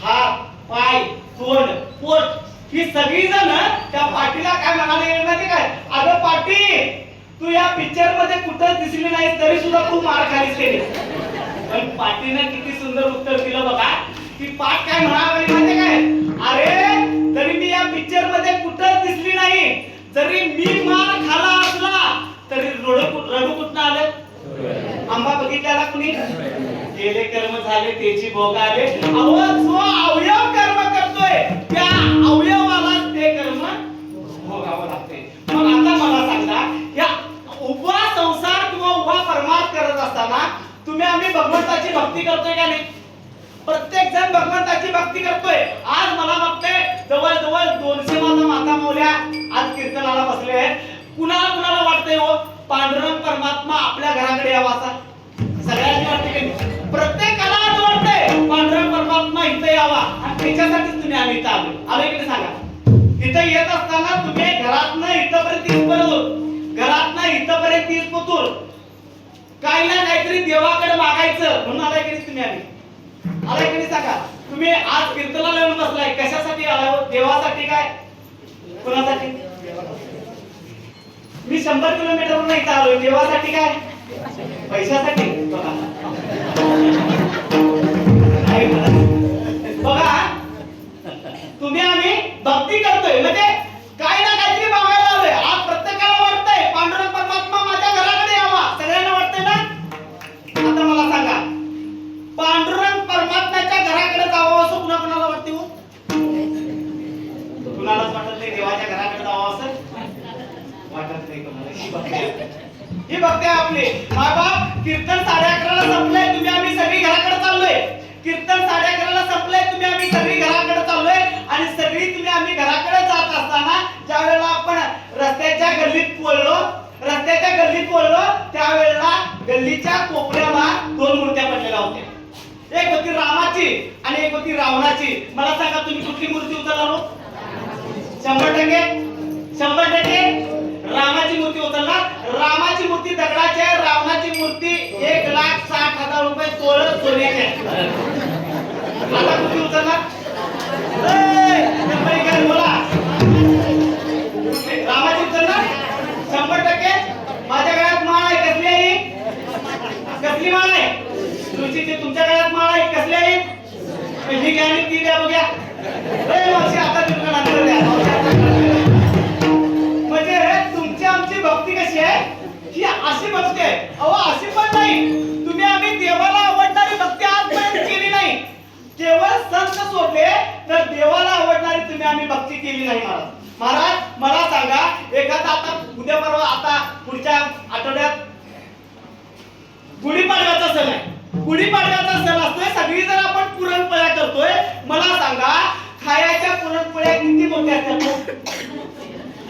हात, पाय, तोंड, पोट ही सगळी जण त्या पाठीला काय म्हणाले माहिती काय? अगं पाटी तू या पिक्चर मध्ये कुठं दिसली नाही तरी सुद्धा तू मार खालीस केली. पण पाटीनं किती सुंदर उत्तर दिलं बघा. की पाठ काय म्हणाली माहिती काय? अरे तरी मी या पिक्चर मध्ये कुठं दिसली नाही, जरी मी मार खाला असला तरी रडू कुठं आलं? आंबा बघितल्याला कुणी? केले कर्म झाले त्याची भोग आले. अहो जो अवयव कर्म करतोय त्या अवयवाला ते कर्म भोगावं लागते. मग आता मला सांगा या उभा संसार किंवा उभा परमार्थ करत असताना तुम्ही आम्ही भगवंताची भक्ती करतोय का नाही? प्रत्येक जण भगवंताची भक्ती करतोय. आज मला बघते जवळ 200 माता मौल्या आज कीर्तनाला बसले आहेत. कुणाला वाटतंय हो पांडुरंग परमात्मा आपल्या घराकडे यावा असा? सगळ्यांनी वाटते की प्रत्येकाला आज वाटतंय पांडुरंग परमात्मा इथे यावा आणि त्याच्यासाठीच तुम्ही आम्ही इथं आलो की नाही सांगा? इथं येत असताना तुम्ही घरातनं इथपर्यंत 30 पतूर काही ना काहीतरी देवाकडे मागायचं म्हणून आलाय की तुम्ही आलाय की सांगा? तुम्ही आज कीर्तनाला येऊन बसलाय कशासाठी आलाय? देवासाठी काय? कुणासाठी? मी 100 किलोमीटरवरून इथं आलोय देवासाठी काय? पैशासाठी? बघा तुम्ही आम्ही भक्ती करतोय म्हणजे काय ना काहीतरी मागायला आलोय. आज प्रत्येकाला वाटतंय पांडुरंग परमात्मा माझ्या घराकडे यावा. सगळ्यांना वाटतंय ना? आता मला सांगा पांडुरंग परमात्म्याच्या घराकडे जावं असं कुणाला वाटते हो? कुणालाच वाटत नाही देवाच्या घराकडे जावं असं वाटत नाही कोणाला. ही भक्ती आपली. माय बाप कीर्तन 11:30ला संपलंय. तुम्ही आम्ही सगळी घराकडे चाललोय. कीर्तन 11:30ला संपलंय. तुम्ही आम्ही सगळी घराकडे चाललोय आणि सगळी तुम्ही आम्ही घराकडे जात असताना ज्या वेळेला आपण रस्त्याच्या गल्लीत बोललो त्यावेळेला गल्लीच्या कोपऱ्याला 2 मूर्त्या पडलेल्या होत्या. एक होती रामाची आणि एक होती रावणाची. मला सांगा तुम्ही कुठली मूर्ती उचलला? 100% रामाची मूर्ती उचलणार. रामाची मूर्ती दगडाची आहे. रावणाची मूर्ती 1,60,000 रुपये सोन्याची आहे. आता कुठली उचलणार? द्या बघ्या. ए मावशी आता तुमच्या नंतर द्या. मावशी आता नंतर द्या. म्हणजे तुमची आमची भक्ती कशी आहे ही अशी भक्ती आहे. अहो अशी पण नाही, तुम्ही आम्ही देवाला आवडणारी भक्ती आजपर्यंत केली नाही. केवळ संत सोडले तर देवाला आवडणारी तुम्ही आम्ही भक्ती केली नाही महाराज. महाराज मला सांगा, एखादा आता उद्या परवा आता पुढच्या आठवड्यात गुढीपाडव्याचा सण आहे. गुढीपाडव्याचा सण असतोय, सगळी जर आपण पुरणपोळ्या करतोय, मला सांगा खायच्या पुरणपोळ्या किती मोठ्या असतात,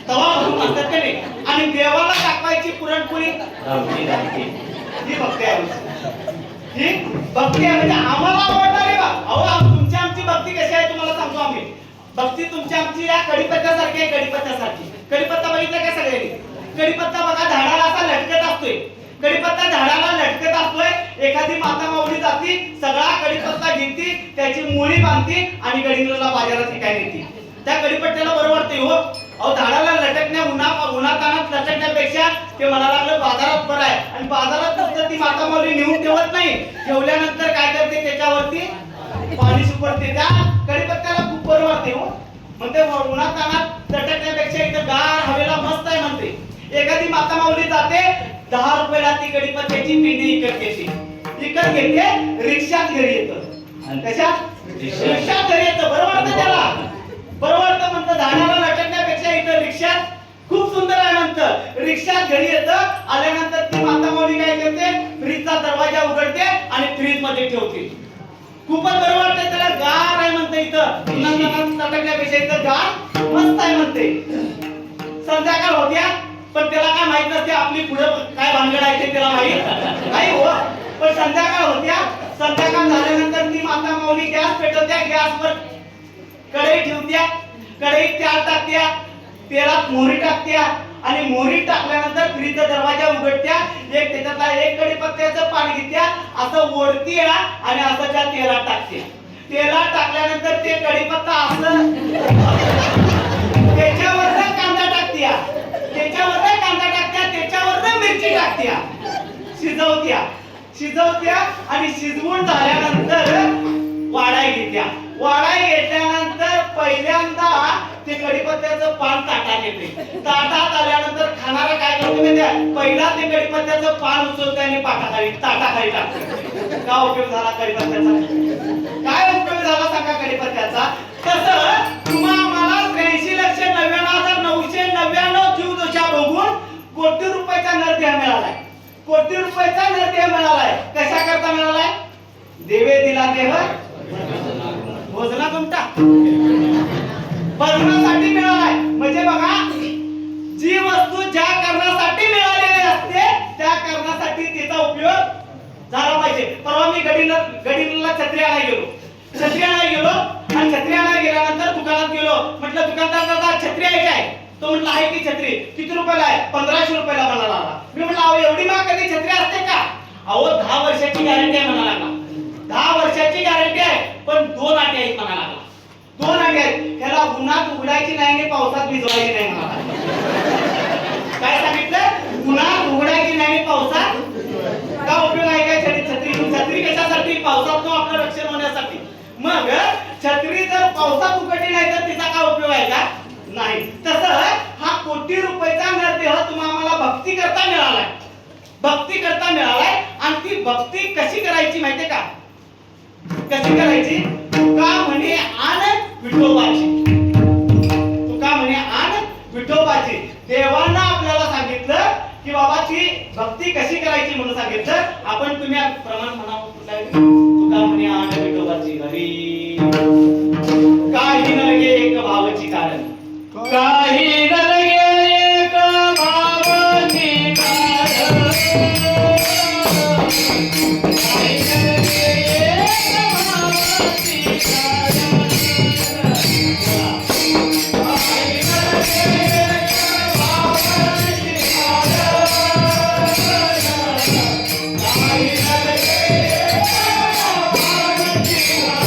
तवा भरून असतात का नाही, आणि देवाला दाखवायची पुरणपोळी ही भक्ती आहे. ही भक्ती आहे म्हणजे आम्हाला आवडणारी बा. अहो तुमची आमची भक्ती कशी आहे तुम्हाला सांगतो आम्ही. भक्ती तुमची आमची या कढीपत्त्यासारखी आहे. कढीपत्त्यासारखी. कढीपत्ता बघितला का सगळ्यांनी? कढीपत्ता बघा झाडाला असा लटकत असतोय. कढीपत्ता झाडाला लटकत असतोय. एखादी माता माऊली जाती, सगळा कढीपत्ता घेती, त्याची मुळी बांधती आणि गडिंगला बाजारात विकायला नेती. त्या कढीपत्त्याला बरं वाटते हो. अहो झाडाला लटकण्या उन्हातानात लटकण्यापेक्षा ते म्हणायला लागलं बाजारात बरं आहे. आणि बाजारात नुसतं ती माता माऊली नेऊन ठेवत नाही, ठेवल्यानंतर काय करते त्याच्यावरती पाणी शिपडते. त्या कढीपत्त्याला खूप बरं वाटते हो. म्हणते उन्हातानात लटकण्यापेक्षा इथं गार हवेला मस्त आहे म्हणते. एखादी माता माऊली जाते, 10 रुपयाला ती कढीपत्त्याची पिंडी विकत घेते. विकत घेते, रिक्षात घरी येतं. कशात? रिक्षात घरी येतं. बरं वाटतं त्याला, बरं वाटतं म्हणतं. झाडाला लटकण्यापेक्षा इथं रिक्षात खूप सुंदर आहे म्हणतं. रिक्षात घरी येतं. आल्यानंतर ती माता माऊली काय करते, फ्रीजचा दरवाजा उघडते आणि फ्रीज मध्ये ठेवते. खूपच बरं वाटतंय त्याला, गार आहे म्हणते. इथं उन्हातानात लटकण्यापेक्षा इथं गार मस्त आहे म्हणते. संध्याकाळ होत्या, पण त्याला काय माहित नसते आपली पुढं काय भानगड आहे ते त्याला माहित नाही हो. पण संध्याकाळ होत्या, संध्याकाळ झाल्यानंतर ती माता माऊली गॅस पेटवत्या, गॅसवर कढई ठेवत्या, कढईत तेल टाकत्या, तेलात मोहरी टाकत्या आणि मोहरी टाकल्यानंतर फ्रीजचा दरवाजा उघडत्या. एक त्याच्यातला एक कढीपत्त्याचं पाणी घेत्या, असं ओढत्या आणि असं त्या तेलात टाकत्या. तेलात टाकल्यानंतर ते कढीपत्ता असं त्याच्यावर कांदा टाकत्या, त्याच्यावर कांदा टाकत्या, त्याच्यावर मिरची टाकत्या, शिजवत्या आणि शिजवून झाल्यानंतर वाढाय घेत्या. वाढाय घेतल्यानंतर पहिल्यांदा ते कढीपत्त्याचं पान ताटात येते. ताटात आल्यानंतर खाणारा काय करतो माहिती आहे? पहिला ते कढीपत्त्याचं पान उचलते आणि ताटाखाली टाकते. का उपयोग झाला कढीपत्त्याचा? काय उपयोग झाला सांगा कढीपत्त्याचा? तसं तुम्हा मला 83,99,999 जीवदशा भोगून कोटी रुपयाचा नरदेह मिळालाय. कोटी रुपयाचा नरदेह मिळालाय. कशा करता मिळालाय? देवे दिला देह भोजना तुमचा भजनासाठी मिळालाय. म्हणजे बघा, जी वस्तू ज्या कारणासाठी मिळालेली असते त्या कारणासाठी तिचा उपयोग झाला पाहिजे. परवा मी गडिंगला छत्री आणायला गेलो. छत्री आणायला गेलो आणि छत्री आणायला गेल्यानंतर दुकानात गेलो. म्हटलं दुकानदार दादा छत्री आहे काय? तो म्हटला आहे की छत्री. किती रुपयाला आहे? 1500 रुपयाला म्हणाला लागला. मी म्हटलं अहो एवढी महाग कधी छत्री असते का? अहो 10 वर्षाची गॅरंटी आहे म्हणाला लागला. 10 वर्षाची गॅरंटी आहे, पण 2 आटे आहेत म्हणाला लागला. 2 आटे आहेत. त्याला उन्हात उघडायची नाही आणि पावसात भिजवायची नाही म्हणाला. काय सांगितलं? उन्हात उघडायची नाही आणि पावसात का उपयोग आहे काय छत्री? छत्री कशासाठी? पावसात आपलं रक्षण होण्यासाठी. मग छत्री जर पावसात उघडली नाही तर तिचा काय उपयोग आहे का? नाही. तसं हा कोटी रुपयाचा नरदेह तुम्हाला भक्ती करता मिळालाय. भक्ती करता मिळालाय. आणि ती भक्ती कशी करायची माहितीये का? कशी करायची? तुका म्हणे आण विठोबाची. तुका म्हणे आण विठोबाची. देवांना आपल्याला सांगितलं की बाबा ती भक्ती कशी करायची म्हणून सांगितलं. आपण तुम्ही प्रमाण म्हणावं कुठला? तुका म्हणे आण विठोबाची हरी काही नलगे एक भावाची कारण. काही नलगे एक भावाची कारण. काही नलगे एक भावाची कारण. काही नलगे एक भावाची कारण. काही नलगे एक भावाची कारण.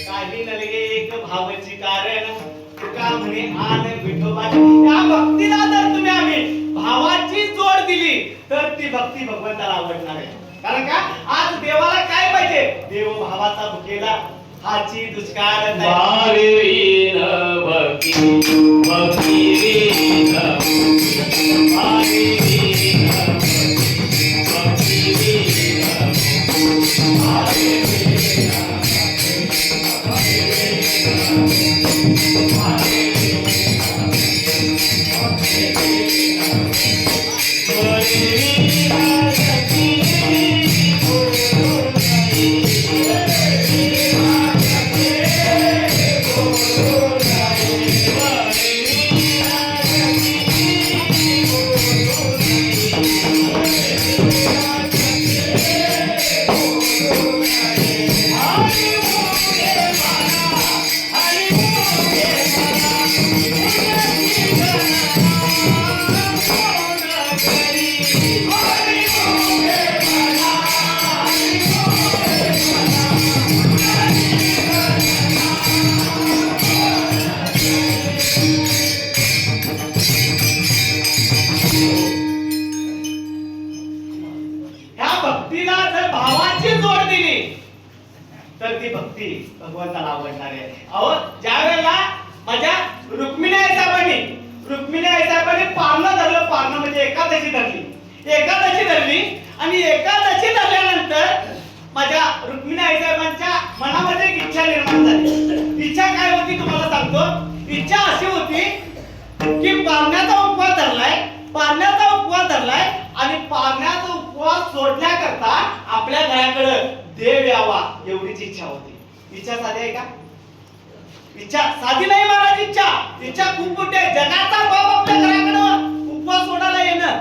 काही नलगे एक भावची कारण तुका म्हणे आन विठोबा या भक्तीला जर तुम्ही आम्ही भावाची जोड दिली तर ती भक्ती भगवंताला आवडणार आहे. कारण का आज देवाला काय पाहिजे? देव भावाचा भुकेला हाची दुष्काळ नाही. भाविवीन भक्ती भक्तिवीन भाविवीन भक्तिवीन ह्या भक्तीला जर भावाची जोड दिली तर ती भक्ती भगवंताला आवडणार आहे. अहो ज्या वेळेला माझ्या रुक्मिणी आई साहेबांनी पारणं धरलं. पारणं म्हणजे एकादशी धरली आणि एकादशी धरल्यानंतर माझ्या रुक्मिणी आई साहेबांच्या मनामध्ये एक इच्छा निर्माण झाली. इच्छा काय होती तुम्हाला सांगतो. इच्छा अशी होती की पारण्याचा उपवास धरलाय आणि पारण्याचा उपवास सोडण्याकरता आपल्या घराकडे देव यावा एवढीच इच्छा होती. इच्छा साधी आहे का? इच्छा साधी नाही महाराज. इच्छा खूप मोठी आहे. जगाचा बाप आपल्या घराकडे उपवास सोडायला येणं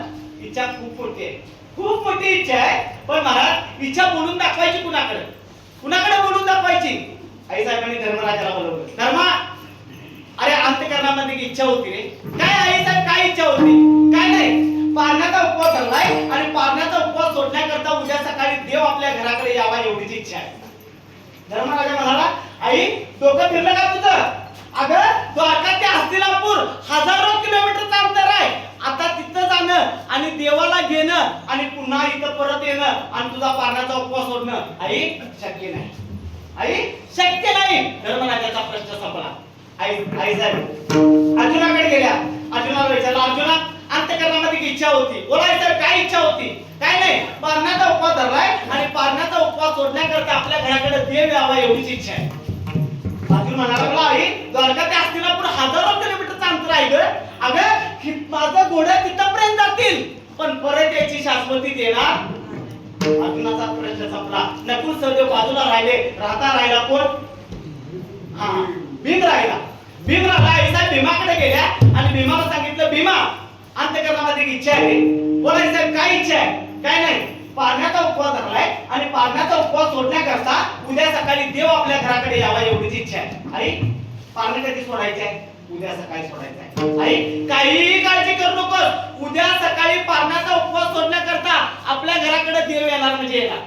इच्छा खूप मोठी आहे. खूप मोठी इच्छा आहे. पण महाराज इच्छा बोलून दाखवायची कुणाकडे बोलून दाखवायची? आई साहेबांनी धर्मराजाला बोलवलं. धर्मा, अरे अंतःकरणामध्ये एक इच्छा होती रे. काय आई साहेब काय इच्छा होती? काय नाही, पारण्याचा उपवास धरलाय आणि पारण्याचा उपवास सोडण्याकरता उद्या सकाळी देव आपल्या घराकडे यावा एवढीच इच्छा आहे. धर्मराजा म्हणाला, आई डोकं फिरलं का तुझं? अगं द्वारका ते हस्तिनापूर हजारो किलोमीटरचं अंतर आहे. आता तिथं जाणं आणि देवाला घेणं आणि पुन्हा इथं परत येणं आणि तुझा पारण्याचा उपवास सोडणं आई शक्य नाही. धर्मराजाचा प्रश्न संपला. आई साहेब अर्जुनाकडे गेल्या. अर्जुनाला विचारलं, अर्जुना अंतःकरणामध्ये इच्छा होती. बोला आई साहेब काय इच्छा होती? काय नाही, पारण्याचा उपवास धरलाय आणि पारण्याचा उपवास सोडण्याकरता आपल्या घराकडे देव यावा एवढीच इच्छा आहे. अर्जुन म्हणाला, आई द्वारका ते हस्तिनापूर हजारो किलोमीटरचं अंतर आहे ग. अगं माझं घोडं तिथपर्यंत जातील पण परत याची शाश्वती देणार. अर्जुनाचा प्रश्न संपला. नकुल सहदेव बाजूला राहिला कोण? भीम राहिला. आई साहेब भीमाकडे गेल्या आणि भीमाला सांगितलं, भीमा अंतःकरणामध्ये इच्छा आहे. बोला आई साहेब काय इच्छा आहे? काय नाही, पारण्याचा उपवास धरलाय आणि पारण्याचा उपवास सोडण्याकरता उद्या सकाळी देव आपल्या घराकडे यावा एवढीच इच्छा आहे. आई पारणं कधी सोडायचं आहे? उद्या सकाळी सोडायचं आहे. आई काहीही काळजी करू नकोस. उद्या सकाळी पारण्याचा उपवास सोडण्याकरता आपल्या घराकडे देव येणार म्हणजे येणार.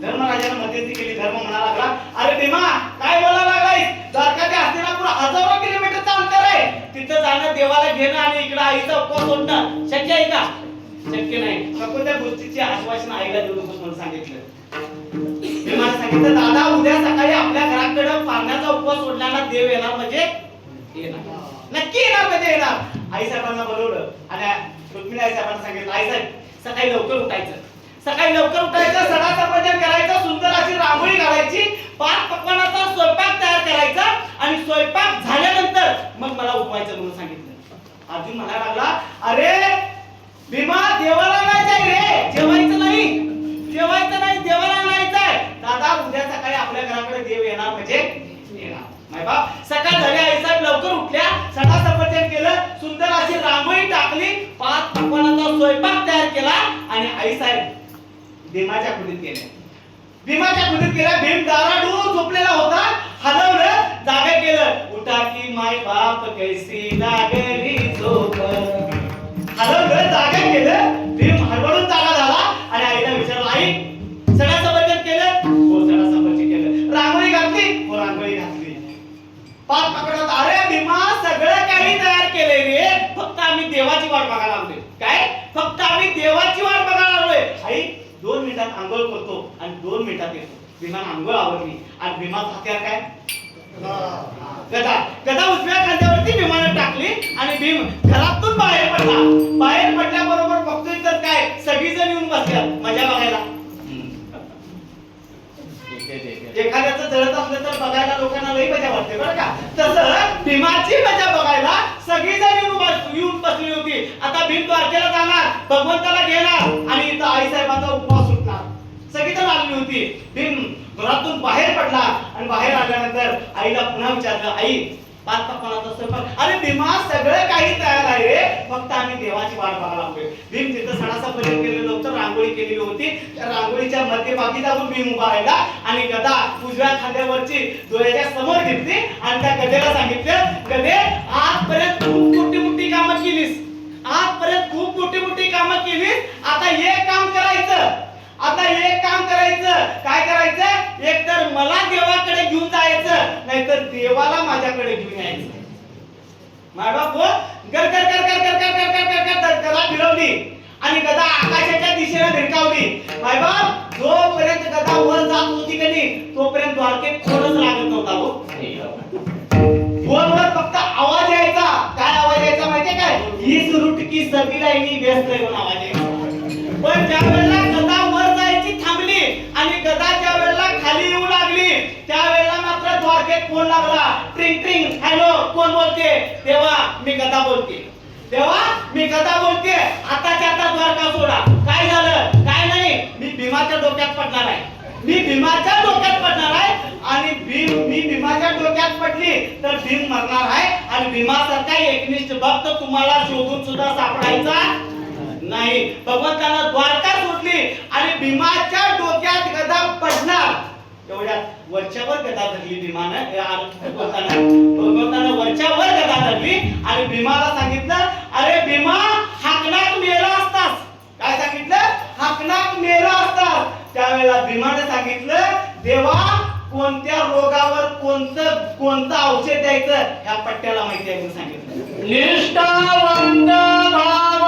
धर्मराजाने मध्यस्थी केली. धर्म म्हणाला लागला, अरे भीमा काय बोलायला लागलाय? द्वारका ते हस्तिनापूर हजारो किलोमीटरचं अंतर आहे. तिथं जाणं, देवाला घेणं आणि इकडे आईचा उपवास सोडणं शक्य आहे का? शक्य नाही. नको त्या गोष्टीची आश्वासन आईला देऊ नकोस म्हणून सांगितलं. भीमाने सांगितलं दादा उद्या सकाळी आपल्या घराकडे पाण्याचा उपवास सोडल्याला देव येणार म्हणजे येणार, नक्की येणार म्हणजे येणार. आई साहेबांना बोलवलं आणि रुक्मिणी आई साहेबांना सांगितलं आई साहेब सकाळी लवकर उठायचं, सकाळी लवकर उठायचं, सडा संपजन करायचं, सुंदर अशी रांगोळी घालायची, 5 पक्वानाचा स्वयंपाक तयार करायचा आणि स्वयंपाक झाल्यानंतर मग मला उठवायचं म्हणून सांगितलं. अर्जुन म्हणायला लागला अरे भीमा देवाला आणायचंय रे, जेवायचं नाही, जेवायचं नाही, देवाला आणायचंय. दादा उद्या सकाळी आपल्या घराकडे देव येणार म्हणजे येणार. माय बाप सकाळ झाली, आई साहेब लवकर उठल्या, सडा संपजन केलं, सुंदर अशी रांगोळी टाकली, 5 पक्वानाचा स्वयंपाक तयार केला आणि आई साहेब भीमाच्या खोलीत गेले. भीमाच्या खोलीत गेला. भीम दाराडून झोपलेला होता, हलवलं, जागे केलं. उठा की माय बाप कैसी लागली झोप. हलवलं, जागे केलं. भीम हळवळून जागा झाला आणि आईला विचारलं आई सडा संपजन केलं? हो सडा संपजन केलं. रांगोळी घातली? हो रांगोळी घातली. 5 पकडत अरे भीमा सगळं काही तयार केलंय रे, फक्त आम्ही देवाची वाट बघायला लागलोय. काय? फक्त आम्ही देवाची वाट बघायला लागलोय. आई 2 मिनिटात आंघोळ करतो आणि 2 मिनिटात येतो. भीमान आंघोळ आवरली आणि भीमाचा हत्यार काय? गदा. गदा उजव्या खांद्यावरती भीमाने टाकली आणि भीम घरातून बाहेर पडला. बाहेर पडल्याबरोबर बघतोय तर काय सगळीजण येऊन बसल्यात मजा बघायला. एखाद्याचं जळत असलं तर बघायला लोकांना लई मजा वाटते बरं का. तसं भीमाची मजा बघायला सगळीजण येऊन बसली होती. आता भीम द्वारकेला जाणार, भगवंताला घेणार आणि इथं आई साहेबांचा उपवास सुटणार. सगळीजण आलेली होती. भीम घरातून बाहेर पडला आणि बाहेर आल्यानंतर आईला पुन्हा विचारलं आई 5 पक्वानाचा स्वयंपाक? अरे भीमा सगळं काही तयार आहे रे, फक्त आम्ही देवाची वाट बघायला लागलोय. भीम तिथं सणाचा पूजन केलेलं होतं, रांगोळी केलेली होती. त्या रांगोळीच्या मध्यभागी जाऊन भीम उभा राहिला आणि गदा उजव्या खांद्यावरची डोळ्याच्या समोर घेतली आणि त्या गदेला सांगितलं गदे आजपर्यंत खूप मोठी मोठी कामं केलीस, आजपर्यंत खूप मोठी मोठी कामं केलीस, आता एक काम करायचं. आता एक काम करायचं. काय करायचं? एक तर मला देवाकडे घेऊन जायचं, नाहीतर देवाला माझ्याकडे घेऊन यायचं. माझा बोल गर गर गर गर गर गर गर गर गर गर गदा फिरवली आणि गदा आकाशाच्या दिशेने भिरकावली. माय बाप जोपर्यंत गदा वर जात होती की नाही तोपर्यंत द्वारकेत कोणच लागत नव्हता. हो फोनवर फक्त आवाज यायचा. काय आवाज यायचा माहितीये काय? ही सुरुटकी सबिलाईनी व्यस्त आहे म्हणून आवाज यायचा. पण ज्या वेळेला गदा वर जायची थांबली आणि गदा ज्या वेळेला खाली येऊ लागली त्यावेळेला मात्र द्वारकेत फोन लागला. ट्रिंग ट्रिंग हॅलो कोण बोलते? देवा मी गदा बोलते. देवा मी गदा बोलते. आताच्या आता द्वारका सोडा. काय झालं? काय नाही, मी भीमाच्या डोक्यात पडणार आहे. मी भीमाच्या डोक्यात पडणार आहे आणि मी भीमाच्या डोक्यात पडली तर भीम मरणार आहे आणि भीमासारखा एकनिष्ठ भक्त तुम्हाला शोधून सुद्धा सापडायचा नाही. भगवंतानं द्वारका सोडली आणि भीमाच्या डोक्यात गदा पडणार. एवढ्यात वरच्यावर गदा धरली भीमानं. भगवंतानं वरच्यावर गदा धरली आणि भीमाला सांगितलं अरे भीमा हाकनाक मेला असतास. काय सांगितलं? हाकनाक मेला असतास. त्यावेळेला भीमाने सांगितलं देवा कोणत्या रोगावर कोणतं औषध द्यायचं ह्या पट्ट्याला माहिती आहे म्हणून सांगितलं. निष्ठावंत भाव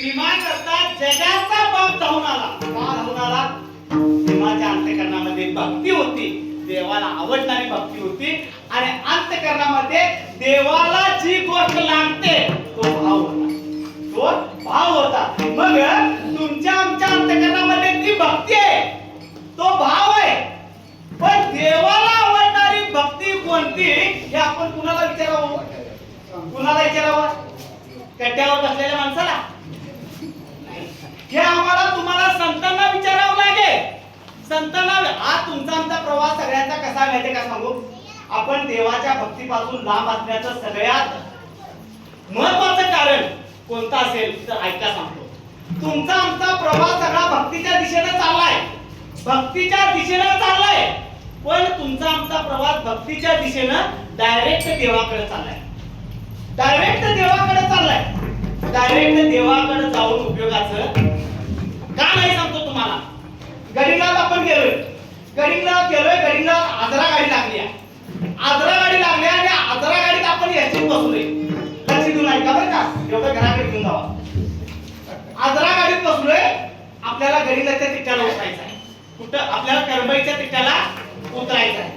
भीमा करता जगाचा बाप धावून आला. का धावून आला? भीमाच्या अंतःकरणामध्ये भक्ती होती, देवाला आवडणारी भक्ती होती आणि अंतःकरणामध्ये देवाला जी गोष्ट लागते तो भाव होता. तो भाव होता. मग तुमच्या आमच्या अंतःकरणामध्ये ती भक्ती आहे, तो भाव आहे. पण देवाला आवडणारी भक्ती कोणती हे आपण कुणाला विचारावं? कुणाला विचारावं? कट्ट्यावर बसलेल्या माणसाला? हे आम्हाला तुम्हाला संतांना विचारावं लागेल. संतांना हा तुमचा आमचा प्रवास सगळ्यांचा कसा माहिती का सांगू? आपण देवाच्या भक्तीपासून लांब असण्याचं सगळ्यात महत्वाचं कारण कोणतं असेल तर ऐका सांगतो. तुमचा आमचा प्रवास सगळा भक्तीच्या दिशेने चाललाय, भक्तीच्या दिशेने चाललाय. पण तुमचा आमचा प्रवास भक्तीच्या दिशेनं डायरेक्ट देवाकडे चाललाय, डायरेक्ट देवाकडे चाललाय. डायरेक्ट देवाकडे जाऊन उपयोगाचं का नाही सांगतो तुम्हाला. गडिंगलात आपण गेलोय, गडिंगला आजरा गाडी लागली आहे. आजरा गाडी लागली आणि आजरा गाडीत आपण याची बसलोय. लक्ष देऊन ऐका बरं का, एवढं घराकडे घेऊन जावा. आजरा गाडीत बसलोय, आपल्याला गडिंगलाच्या तिट्याला उतरायचं आहे. कुठं? आपल्याला करंबईच्या तिट्याला उतरायचं आहे.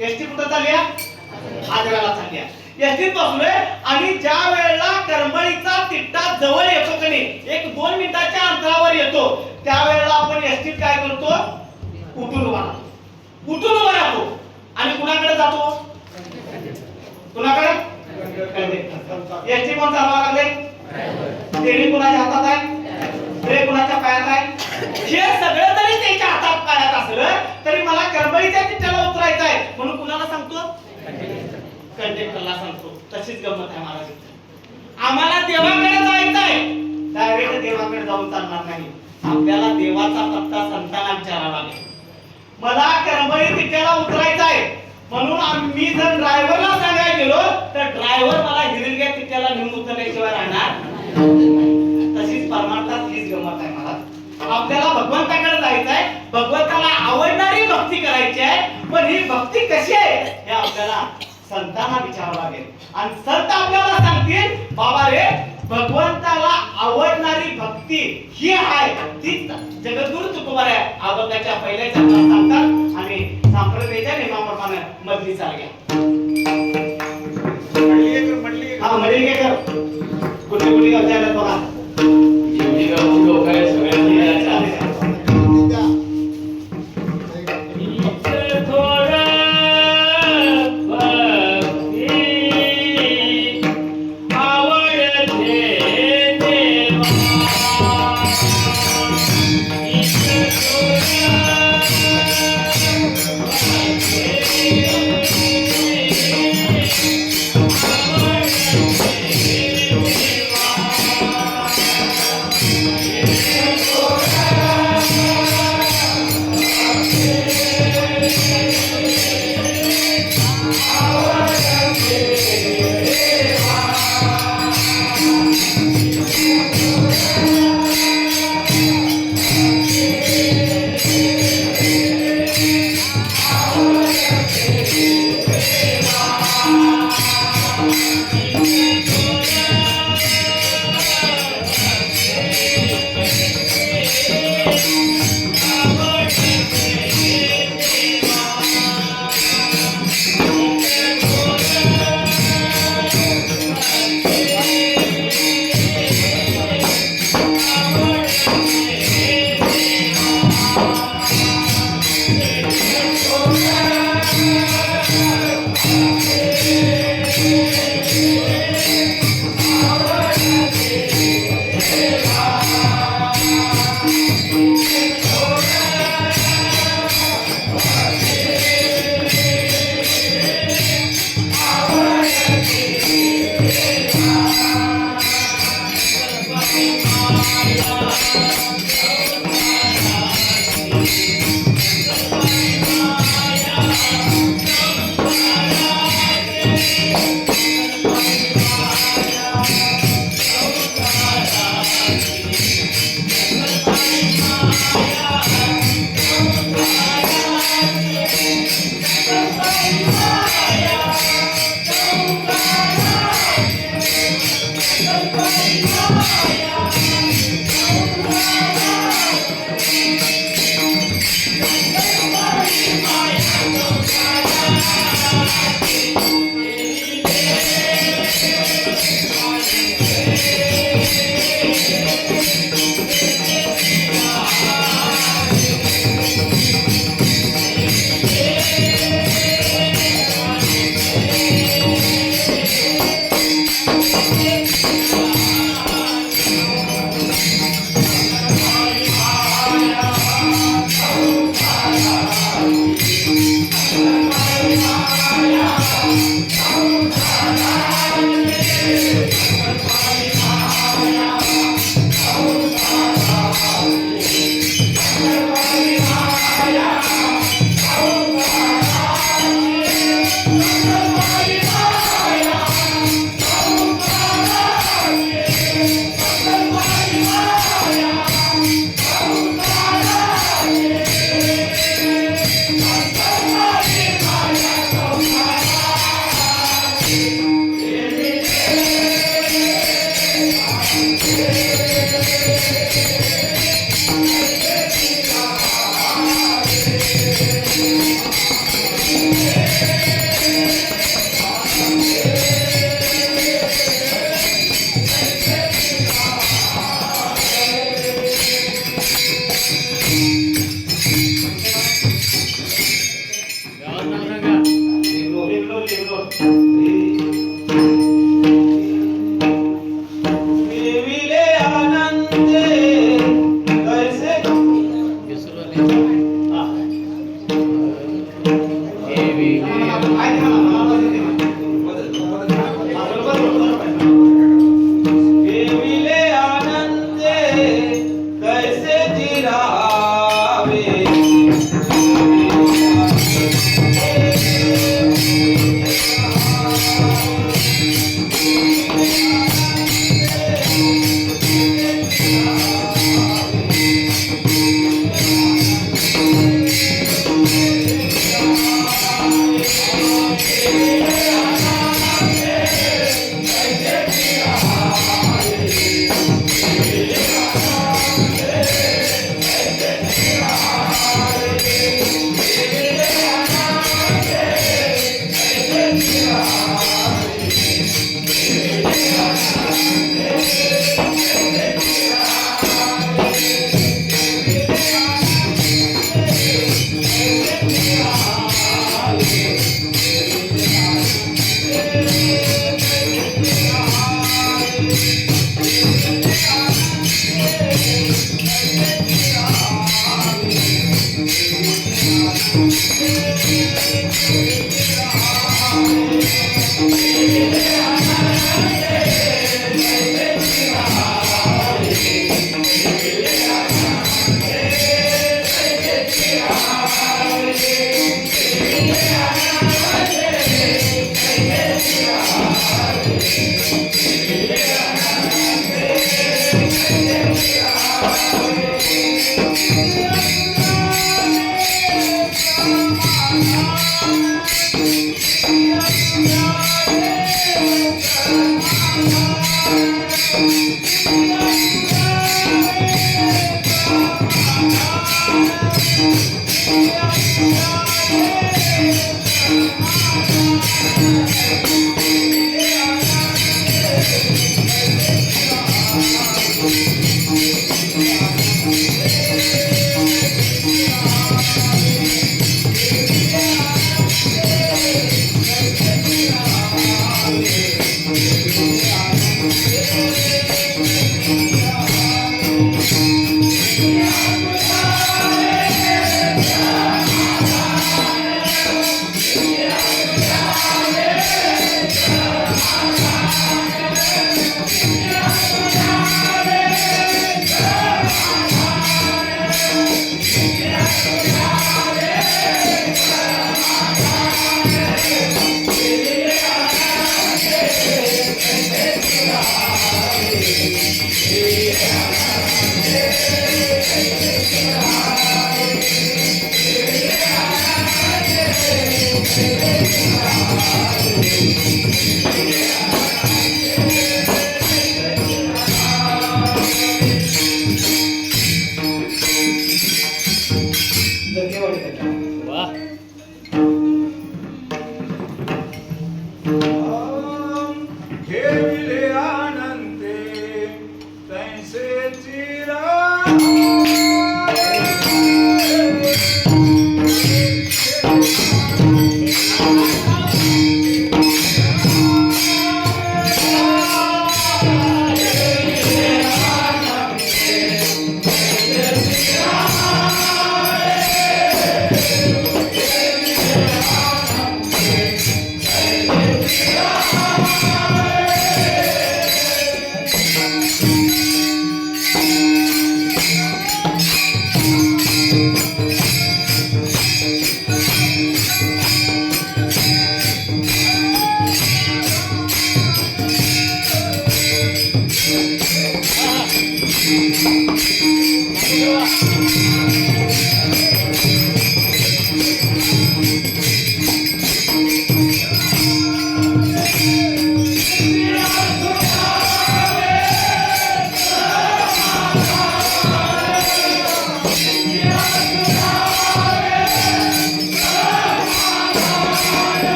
एसटी कुठं चालली आहे? आजराला चालली आहे. एसटीत बसलोय आणि ज्या वेळेला करंबळीचा तिट्टा जवळ येतो की नाही, 1-2 मिनिटाच्या अंतरावर येतो, त्यावेळेला आपण एसटीत काय करतो? उठून उभा राहतो आणि कुणाकडे जातो? कुणाकडे? एसटी कोण चालवा लागले? स्टेरिंग कुणाच्या हातात आहे? ब्रेक कुणाच्या पायात आहे? हे सगळं जरी त्याच्या हातात पायात असलं तरी मला करंबळीच्या तिट्याला उतरायचं आहे म्हणून कुणाला सांगतो? कंडक्टरला सांगतो. तशीच गंमत आहे महाराज. आम्हाला देवाकडे जायचं आहे, डायरेक्ट देवाकडे जाऊन चालणार नाही. आपल्याला देवाचा पत्ता संतांना विचारावा लागेल. मला करंबळी तिट्याला उतरायचं आहे म्हणून मी जर ड्रायव्हरला सांगायला गेलो तर ड्रायव्हर मला हिरलग्या तिट्याला नेऊन उतरल्याशिवाय राहणार. तशीच परमार्थात हीच गंमत आहे महाराज. आपल्याला भगवंताकडे जायचं आहे, भगवंताला आवडणारी भक्ती करायची आहे. पण ही भक्ती कशी आहे हे आपल्याला संतांना विचारावं लागेल. आणि संत आपल्याला सांगतील, बाबा रे भगवंताला आवडणारी भक्ती ही आहे, तीच जगद्गुरु तुकोबार आहे अभंगाच्या पहिल्या चरणात सांगतात. आणि संप्रदायाच्या नियमाप्रमाणे मधली चाल घ्या. हा मडलिंगेकर कुठली गावच्या बघा. देविले आनंदे कैसे देविले आनंदे कैसे जिरावे Yeah.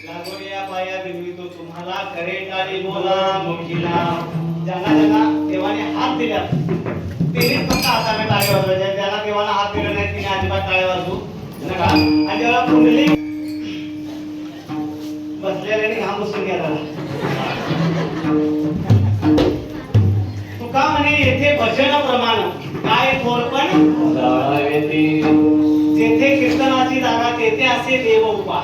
लागोड्या पाया बिनवितो तुम्हाला करे टाळी बोला मुखीला ज्यांना ज्यांना देवाने हात दिला त्यांनीच फक्त हाताने टाळी वाजवायच्या ज्याला देवाला हात दिला नाही तिने अजिबात टाळी वाजवू नका आणि जेव्हा कुंडली बसलेल्याने घाम बसून घ्या जरा. तुका म्हणे येथे भजन प्रमाण काय थोरपण जेथे कीर्तनाची जागा तेथे असे देव उभा.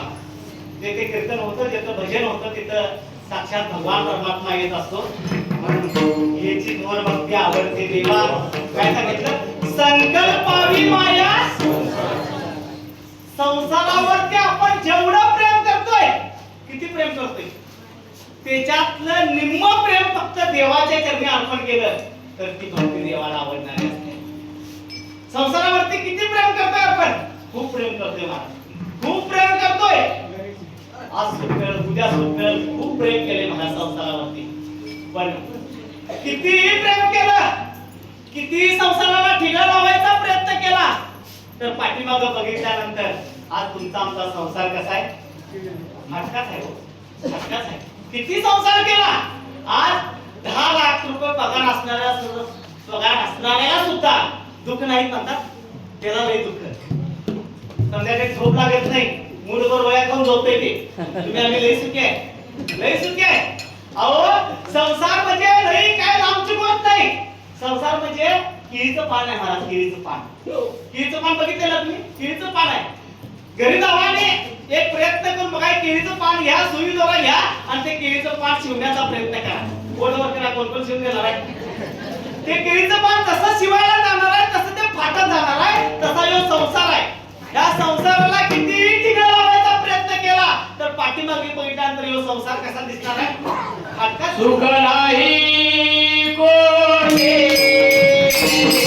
जेथे कीर्तन होतं जिथं भजन होतं तिथं साक्षात भगवान परमात्मा येत असतो. म्हणून याची थोर भक्ती आवडते देवा. काय सांगितलं संकल्पावी माया संसारावरती आपण जेवढं प्रेम करतोय किती प्रेम करतोय त्याच्यातलं निम्म प्रेम फक्त देवाच्या चरणी अर्पण केलं तर ती भक्ती देवाला आवडणारी असते. संसारावरती किती प्रेम करतोय आपण खूप प्रेम करतोय महाराज खूप प्रेम करतोय. आज सुटकळ उद्या सुटकळ खूप प्रेम केले महाराज संसारावरती. पण कितीही प्रेम केलं कितीही संसाराला ठिगा लावायचा प्रयत्न केला तर पाठीमागं बघितल्यानंतर आज तुमचा आमचा संसार कसा आहे हटकाच आहे हो. हटकाच आहे. किती संसार केला आज 10 लाख रुपये पगार असणाऱ्याला सुद्धा दुःख नाही म्हणतात त्याला लई दुःख. संध्याकाळी झोप लागत नाही मूडवर वया खाऊन झोपते ते तुम्ही आम्ही लई सुखी आहे लई सुखी आहे. अहो संसार म्हणजे लई काय लांबची गोष्ट नाही. संसार म्हणजे केळीचं पान आहे महाराज. केळीचं पान केळीचं पान बघितलेलं तुम्ही केळीचं पान आहे. घरी जावाने एक प्रयत्न करून बघा केळीचं पान घ्या सुई दोरा घ्या आणि ते केळीचं पान शिवण्याचा प्रयत्न करा. कोणावर करा कोण शिवून देणार आहे. ते केळीचं पान तसं शिवायला जाणार आहे तसं ते फाटत जाणार आहे. तसा जो संसार आहे या संसाराला कितीही ठिकाण लावायचा प्रयत्न केला तर पाठीमागे बघितल्यानंतर यो संसार कसा दिसणार आहे फाटका सुख नाही कोणी सुख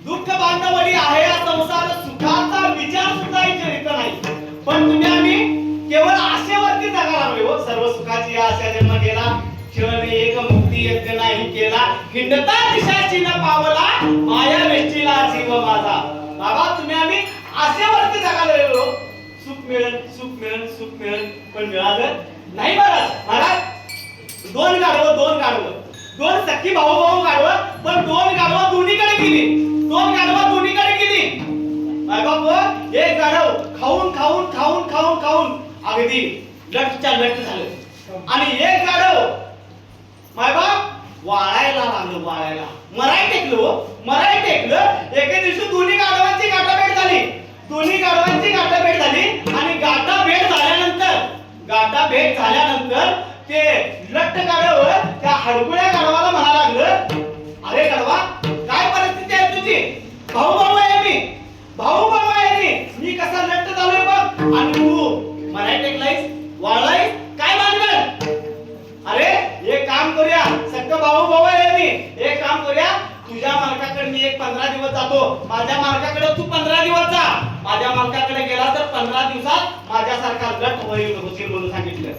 दुःख बांधवली आहे हा संसार, सुखाचा विचार सुद्धा इच्छित नाही. पण तुम्ही आम्ही केवळ आशेवरती जगा लागले हो. सर्व सुखाची आशा जन्म गेला, क्षण एक मुक्ती यज्ञ नाही केला, हिंडता दिशाची न पावला, माया वेष्टीला जीव माझा. बाबा तुम्ही आम्ही आशेवरती जगा लागलो. सुख मिळेल, सुख मिळेल, सुख मिळेल, पण मिळालं नाही. महाराज दोन गाढवं दोन सख्खी भाऊ गाढवं, पण दोन गाढवं दोन्हीकडे गेली. दोन गाढवं दोन्हीकडे गेली. बाबा एक गाढव खाऊन खाऊन खाऊन खाऊन खाऊन अगदी लठच्या लठ झालं, आणि एक गाढव मायबाप वाळायला लागलं, वाळायला मराय टेकलं. एके दिवशी दोन्ही गाढवांची गाठाभेट झाली. आणि गाठाभेट झाल्यानंतर ते लट्ट गाढव त्या हडकुळ्या गाढवाला म्हणा लागलं, अरे गाढवा काय परिस्थिती आहे तुझी? भाऊ आहे मी कसा लट्ट झालोय बघ, आणि तू मराय टेकलायस, वाळलायस, काय भानगड? अरे एक काम करूया, सगळं भाऊ आहे मी, एक काम करूया, तुझ्या मालकाकडे मी एक 15 दिवस जातो, माझ्या मालकाकडे तू 15 दिवस जा. माझ्या मालकाकडे गेला तर 15 दिवसात माझ्यासारखा लट होईल म्हणून सांगितलं.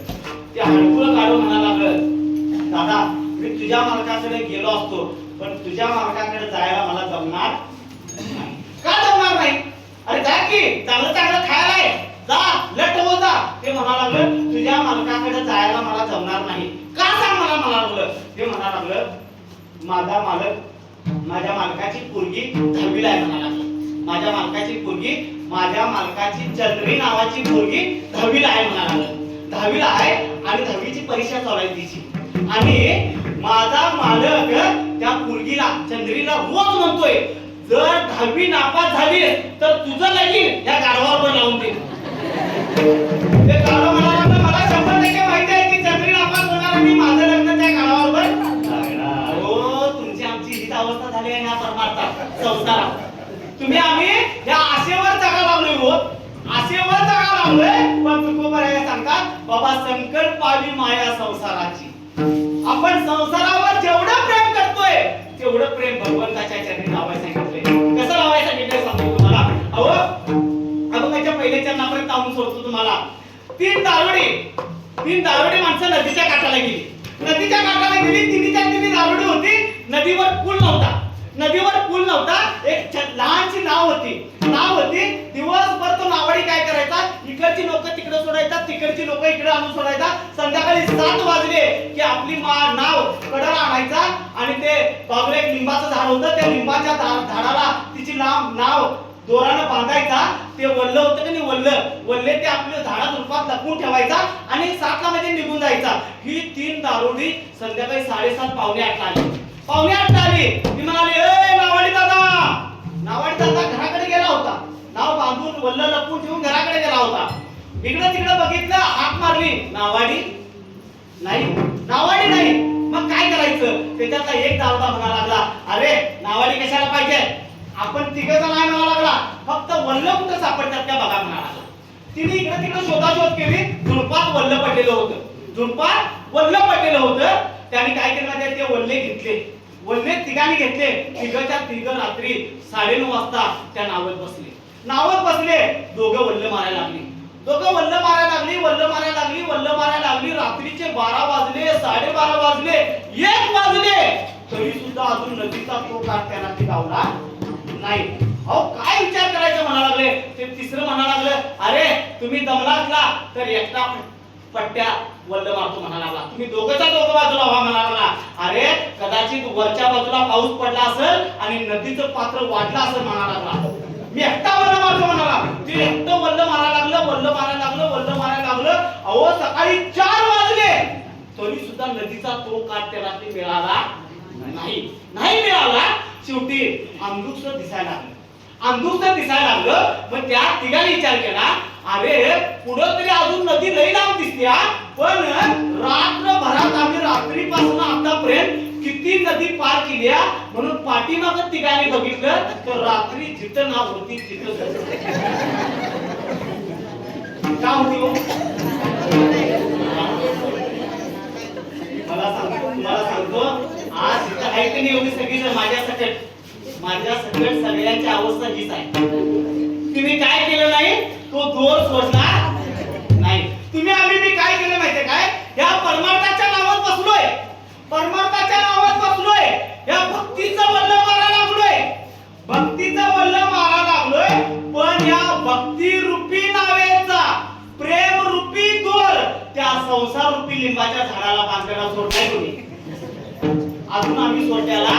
ते हडकुळं काढून म्हणायला लागलं, दादा मी तुझ्या मालकाकडे गेलो असतो, पण तुझ्या मालकाकडे जायला मला जमणार नाही. का जमणार नाही? अरे जा की, चांगलं खायला आहे, जा लट हो जा. ते म्हणा लागलं, तुझ्या मालकाकडे जायला मला जमणार नाही. का सांग म्हणा लागलं. ते म्हणा लागलं, माझा मालक माझ्या मालकाची पोरगी 10वीला आहे म्हणा लागलं. माझ्या मालकाची चंद्री नावाची पोरगी 10वीला आहे म्हणा लागलं. 10वीला आहे आणि 10वीची परीक्षा चालू आहे तिची, आणि माझा मालक त्या पोरगीला चंद्रीला रोज म्हणतोय, जर 10वी नापास झाली तर तुझं लगीन या गाढवावर लावून दे. ते गाढव म्हणाला लागलं, मला 100% माहिती आहे की चंद्री नापास होणार आणि माझं लग्न त्या गाढवावर लागणार. हो तुमची आमची हीच अवस्था झाली आहे या परमार्थात संसारात. तुम्ही आम्ही या आशेवर जगा लागलोय हो, आशेवर जगा लागलोय. पण तुकोबराया सांगतात, बाबा संकट पावी माया संसाराची. आपण संसारावर जेवढं प्रेम करतोय तेवढं प्रेम भगवंताच्या चरणी लावायला सांगितलंय. कसं लावायला सांगितलंय सांगतो तुम्हाला. अभंगाच्या पहिल्या चरणापर्यंत आणून सोडतो तुम्हाला. तीन दारुडी माणसं नदीच्या काठाला गेली. तिन्ही दारुडी होती. नदीवर पूल नव्हता. एक लहानशी नाव होती. दिवसभर तो नावाडी काय करायचा, इकडची लोक तिकडे सोडायचा, तिकडची लोक इकडे आणून सोडायचा. संध्याकाळी 7 वाजले की आपली नाव कडाला आणायचा, आणि ते बाजूला एक लिंबाचं झाड होतं, त्या लिंबाच्या झाडाला तिची नाव दोरानं बांधायचा. ते वल्ल होतं की नाही, वल्ले ते आपल्या झाडात रूपात लपवून ठेवायचा, आणि 7 ला मध्ये निघून जायचा. ही 3 दारुडी संध्याकाळी 7:30 पावणे 8 आली. ती म्हणाली, ए नावाडी दादा घराकडे गेला होता. नाव बांधून वल्ल लपवून ठेवून घराकडे गेला होता. इकडे तिकडे बघितलं, हाक मारली, नावाडी नाही. मग काय करायचं? त्याच्यातला एक दारुडा म्हणा लागला, अरे नावाडी कशाला पाहिजे, आपण तिघं जण आहे म्हणा लागला, फक्त वल्ल कुठं सापडतात का बघा म्हणा लागला. तिने इकडे तिकडे शोधाशोध केली. झुडपात वल्ल पडलेलं होतं. त्याने काय केलं माहिती, ते वल्ले तिघांनी घेतले. तिघ रात्री 9:30 वाजता त्या नावत बसले. दोघं वल्ल मारायला लागली. रात्रीचे 12 वाजले, 12:30 वाजले, 1 वाजले, तरी सुद्धा अजून नदीचा तो काठ त्यांना गावला नाही. अहो काय विचार करायचं म्हणा लागले. ते तिसरं म्हणा लागलं, अरे तुम्ही दमला असला तर एकटा पट्ट्या वल्ल मारतो म्हणा लागला. तुम्ही दोघं बाजूला व्हा म्हणा लागला. अरे कदाचित वरच्या बाजूला पाऊस पडला असेल आणि नदीचं पात्र वाढलं असेल म्हणा लागला. मी एकटा वल्ल मारतो म्हणाला. ते एकटं वल्ल मारायला लागलं. अहो सकाळी 4 वाजले तरी सुद्धा नदीचा तो काठ त्याला मिळाला नाही मिळाला. शेवटी अंधुकसं दिसायला लागलं. मग त्या तिघांनी विचार केला, अरे पुढं तरी अजून नदी लई लांब दिसते हा. पण रात्रभरात आम्ही रात्रीपासून आतापर्यंत किती नदी पार केली हा. म्हणून पाठीमागं तिघांनी बघितलं तर रात्री जिथं नाव होती तिथं का होती हो? तुम्हाला सांगतो आज इथं आहे की नाही एवढी सगळी जण माझ्या सकट सगळ्यांची अवस्था हीच आहे. तुम्ही काय केलं नाही तो दोर सोडला नाही. तुम्ही आम्ही मी काय केलं माहितीये काय? या परमार्थाच्या नावात बसलोय, परमार्थाच्या नावात बसलोय, या भक्तीचं वल्ल मारा लागलोय, भक्तीचं वल्ल मारा लागलोय. पण या भक्ती रूपी नावेचा प्रेम रूपी दोर त्या संसार रूपी लिंबाच्या झाडाला बांधलेला सोडलाय कोणी? अजून आम्ही सोडल्याला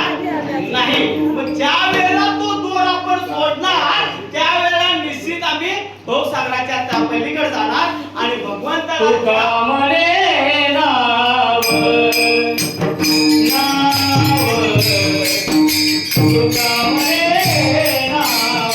नाही. मग ज्या वेळेला तो दोर आपण सोडणार त्यावेळेला निश्चित आम्ही भवसागराच्या त्या पलीकडे जाणार आणि भगवंताला तुका म्हणे नाव तुका म्हणे नाव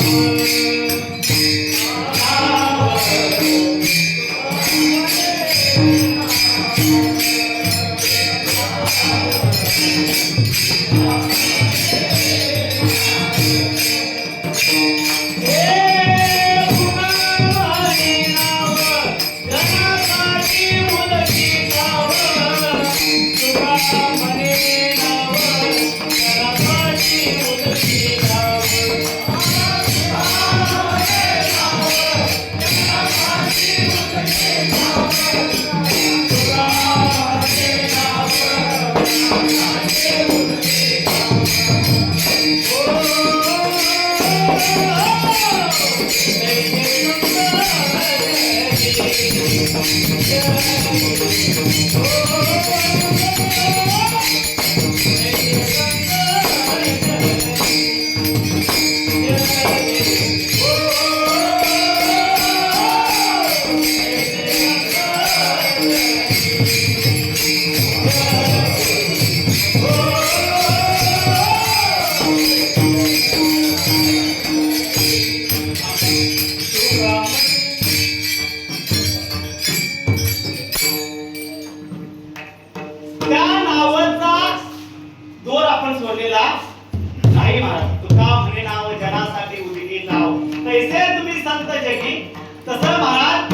त्या नावाचा दोर आपण सोडलेला नाही महाराज. तुका म्हणे नाव जनासाठी उदिकी नाव तैसे तुम्ही संत जगी. तसं महाराज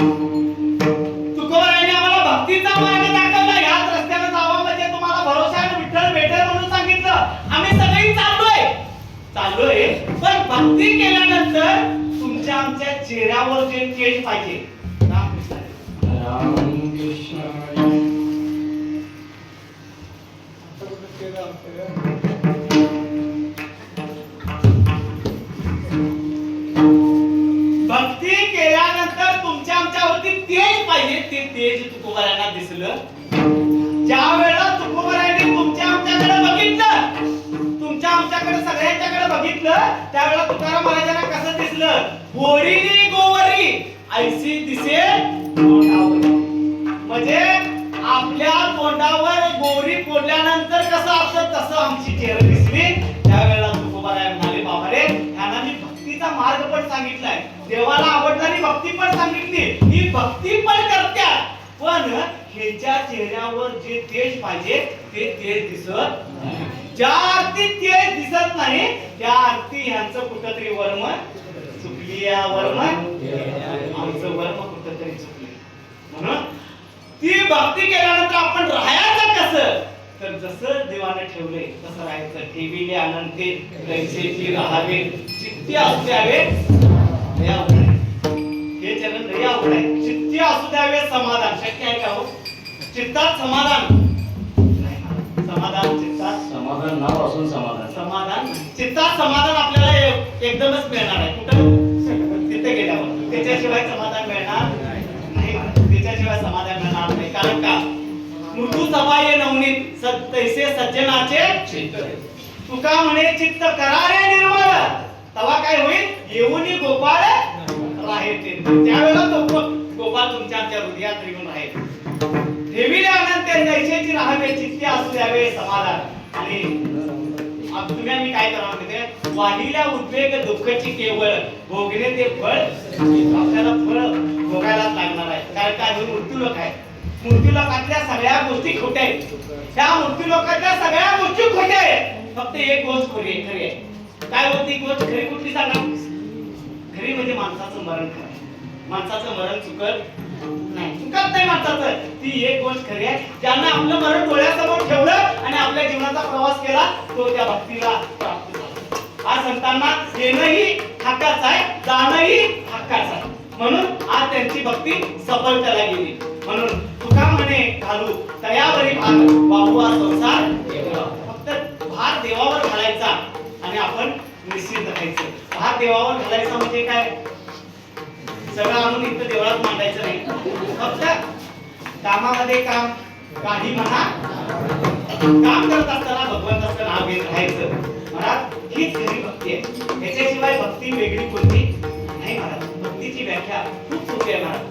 तुकोबारायांनी आम्हाला भक्तीचा मार्ग दाखवला. याच रस्त्याने जावा म्हणजे तुम्हाला भरोसा आहे, विठ्ठल भेटेल म्हणून सांगितलं. आम्ही सगळी चाललोय पण भक्ती केल्यानंतर तुमच्या आमच्या चेहऱ्यावर जे तेज पाहिजे. भक्ती केल्यानंतर तुमच्या आमच्यावरती तेज पाहिजे. ते तेज तुकोबारायांना दिसलं. ज्या वेळेला तुकोबारायांनी तुमच्या आमच्याकडे बघितलं, तुमच्या आमच्याकडे सगळ्यांच्याकडे बघितलं, त्यावेळेला तुकाराम महाराजांना कसं दिसलं? गोरीनी गोवरी ऐशी दिसे तोंडावर. म्हणजे आपल्या तोंडावर गोरी फोडल्यानंतर कसं असतं तसं आमची चेहरा दिसली. त्यावेळेला तुकोबाराय म्हणाले, बाबा रे ह्यांना मी भक्तीचा मार्ग पण सांगितलाय, देवाला आवडणारी भक्ती पण सांगितली, ही भक्ती पण करत्यात, पण ह्याच्या चेहऱ्यावर जे तेज पाहिजे ते तेज दिसत नाही. ज्या अर्थी तेज दिसत नाही त्या अर्थी ह्यांचं कुठंतरी वर्म चुकली. या वर्म आमचं वर्म कुठंतरी चुकले. म्हणून ती भक्ती केल्यानंतर आपण राहायचं कसं? तर जसं देवाने ठेवले तसं राहायचं. ठेविले अनंते तैसेची राहावे, चित्ती असू द्यावे लय आवड आहे. हे चरण लय आवड आहे. चित्ती असू द्यावे समाधान. शक्य आहे का हो? चित्तात समाधान नाही. समाधान चित्तात समाधान नाव असून समाधान चित्तात समाधान आपल्याला एकदमच मिळणार आहे. कुठं? तिथे गेल्यावर. त्याच्याशिवाय समाधान मिळणार नाही. त्याच्याशिवाय समाधान मिळणार नाही. कारण का? मृत्यू सभाये नवनीत तैसे सज्जनाचे चित्त. तुका म्हणे चित्त करारे निर्मळ, तवा काय होईल? येऊनी गोपाळ राहते. त्यावेळेला तो गोपाळ तुमच्या आमच्या हृदयात येऊन राहील. ठेविले अनंत तैसेची राहावे, चित्ते असू द्यावे समाधान. आणि अब तुम्ही आम्ही काय करावं माहिती वाहिल्या उद्वेग दुःखाची केवळ भोगणे ते फळ आपल्याला फळ भोगायलाच लागणार आहे. कारण काय मृत्यू लोक आहे. मृत्यू लोकातल्या सगळ्या गोष्टी खोट्या आहेत. त्या मृत्यू लोकातल्या सगळ्या गोष्टी खोट्या आहेत. फक्त एक गोष्ट खरी आहे. काय होती गोष्ट खरी कुठली सांगा? खरी म्हणजे माणसाचं मरण खरं. माणसाचं मरण चुकत नाही माणसाचं. ती एक गोष्ट खरी आहे. ज्यांना आपलं मरण डोळ्यासमोर ठेवलं आणि आपल्या जीवनाचा प्रवास केला तो त्या भक्तीला प्राप्त झाला. आज संतांना येणंही हक्काचं आहे, जाणंही हक्काचं आहे. म्हणून आज त्यांची भक्ती सफलतेला गेली. म्हणून तुका म्हणे घालू तयावरी भार वाहू हा संसार देवा. फक्त भार देवावर घालायचा आणि आपण निश्चित राहायचं. भार देवावर घालायचा म्हणजे काय? सगळं आणून इथं देवळात मांडायचं नाही. फक्त कामामध्ये काम काही म्हणा काम करत असताना भगवंताचं नाव घेत राहायचं. महाराज हीच खरी भक्ती आहे. याच्याशिवाय भक्ती वेगळी कोणती नाही महाराज. भक्तीची व्याख्या खूप सोपी आहे महाराज.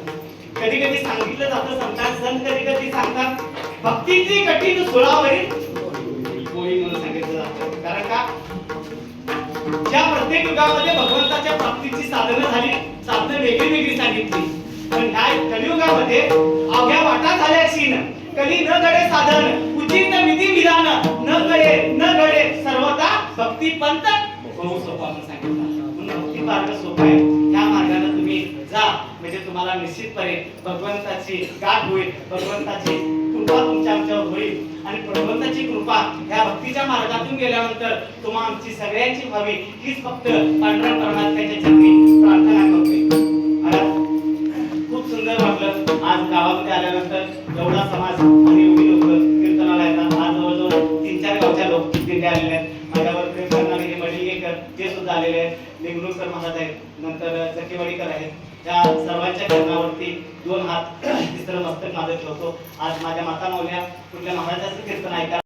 कधी कधी सांगितलं जातं संत कधी कधी सांगतात भक्तीची कठीण सुळावरील गोळी म्हणून सांगितलं जातं. कारण का ज्या प्रत्येक युगामध्ये भगवंताच्या प्राप्तीची साधनं झाली, साधनं वेगळी वेगळी सांगितली. पण ह्या कलियुगामध्ये अवघ्या वाटा झाल्या क्षीण कली न घडे साधन उचित विधी विधान न घडे सर्वता भक्ती पंथ होऊ सोपा म्हणून सांगितलं. म्हणून भक्ती मार्ग सोपा आहे. त्या मार्गाने तुम्ही जा म्हणजे तुम्हाला निश्चितपणे भगवंताची गाठ होईल. भगवंताची कृपा तुमच्या आमच्यावर होईल आणि भगवंताची कृपा या भक्तीच्या मार्गातून गेल्यानंतर तुम्हा आमची सगळ्यांची व्हावी हीच फक्त पांढऱ्या परमात्म्याच्या चरणी प्रार्थना करते. खूप सुंदर वाटलं आज गावामध्ये आल्यानंतर एवढा समाज आणि एवढी लोक कीर्तनाला येतात. आज जवळजवळ 3-4 गावच्या लोक तिथे आलेले आहेत. माझ्यावर प्रेम करणारे हे मडिलगेकर ते सुद्धा आलेले आहेत. निगुणकर महाराज आहेत, नंतर जकेवाडीकर आहेत. त्या सर्वांच्या चरणावरती 2 हात तिसरं मस्तक माझं ठेवतो. आज माझ्या माता माऊल्या कुठल्या महाराजाचं कीर्तन ऐका.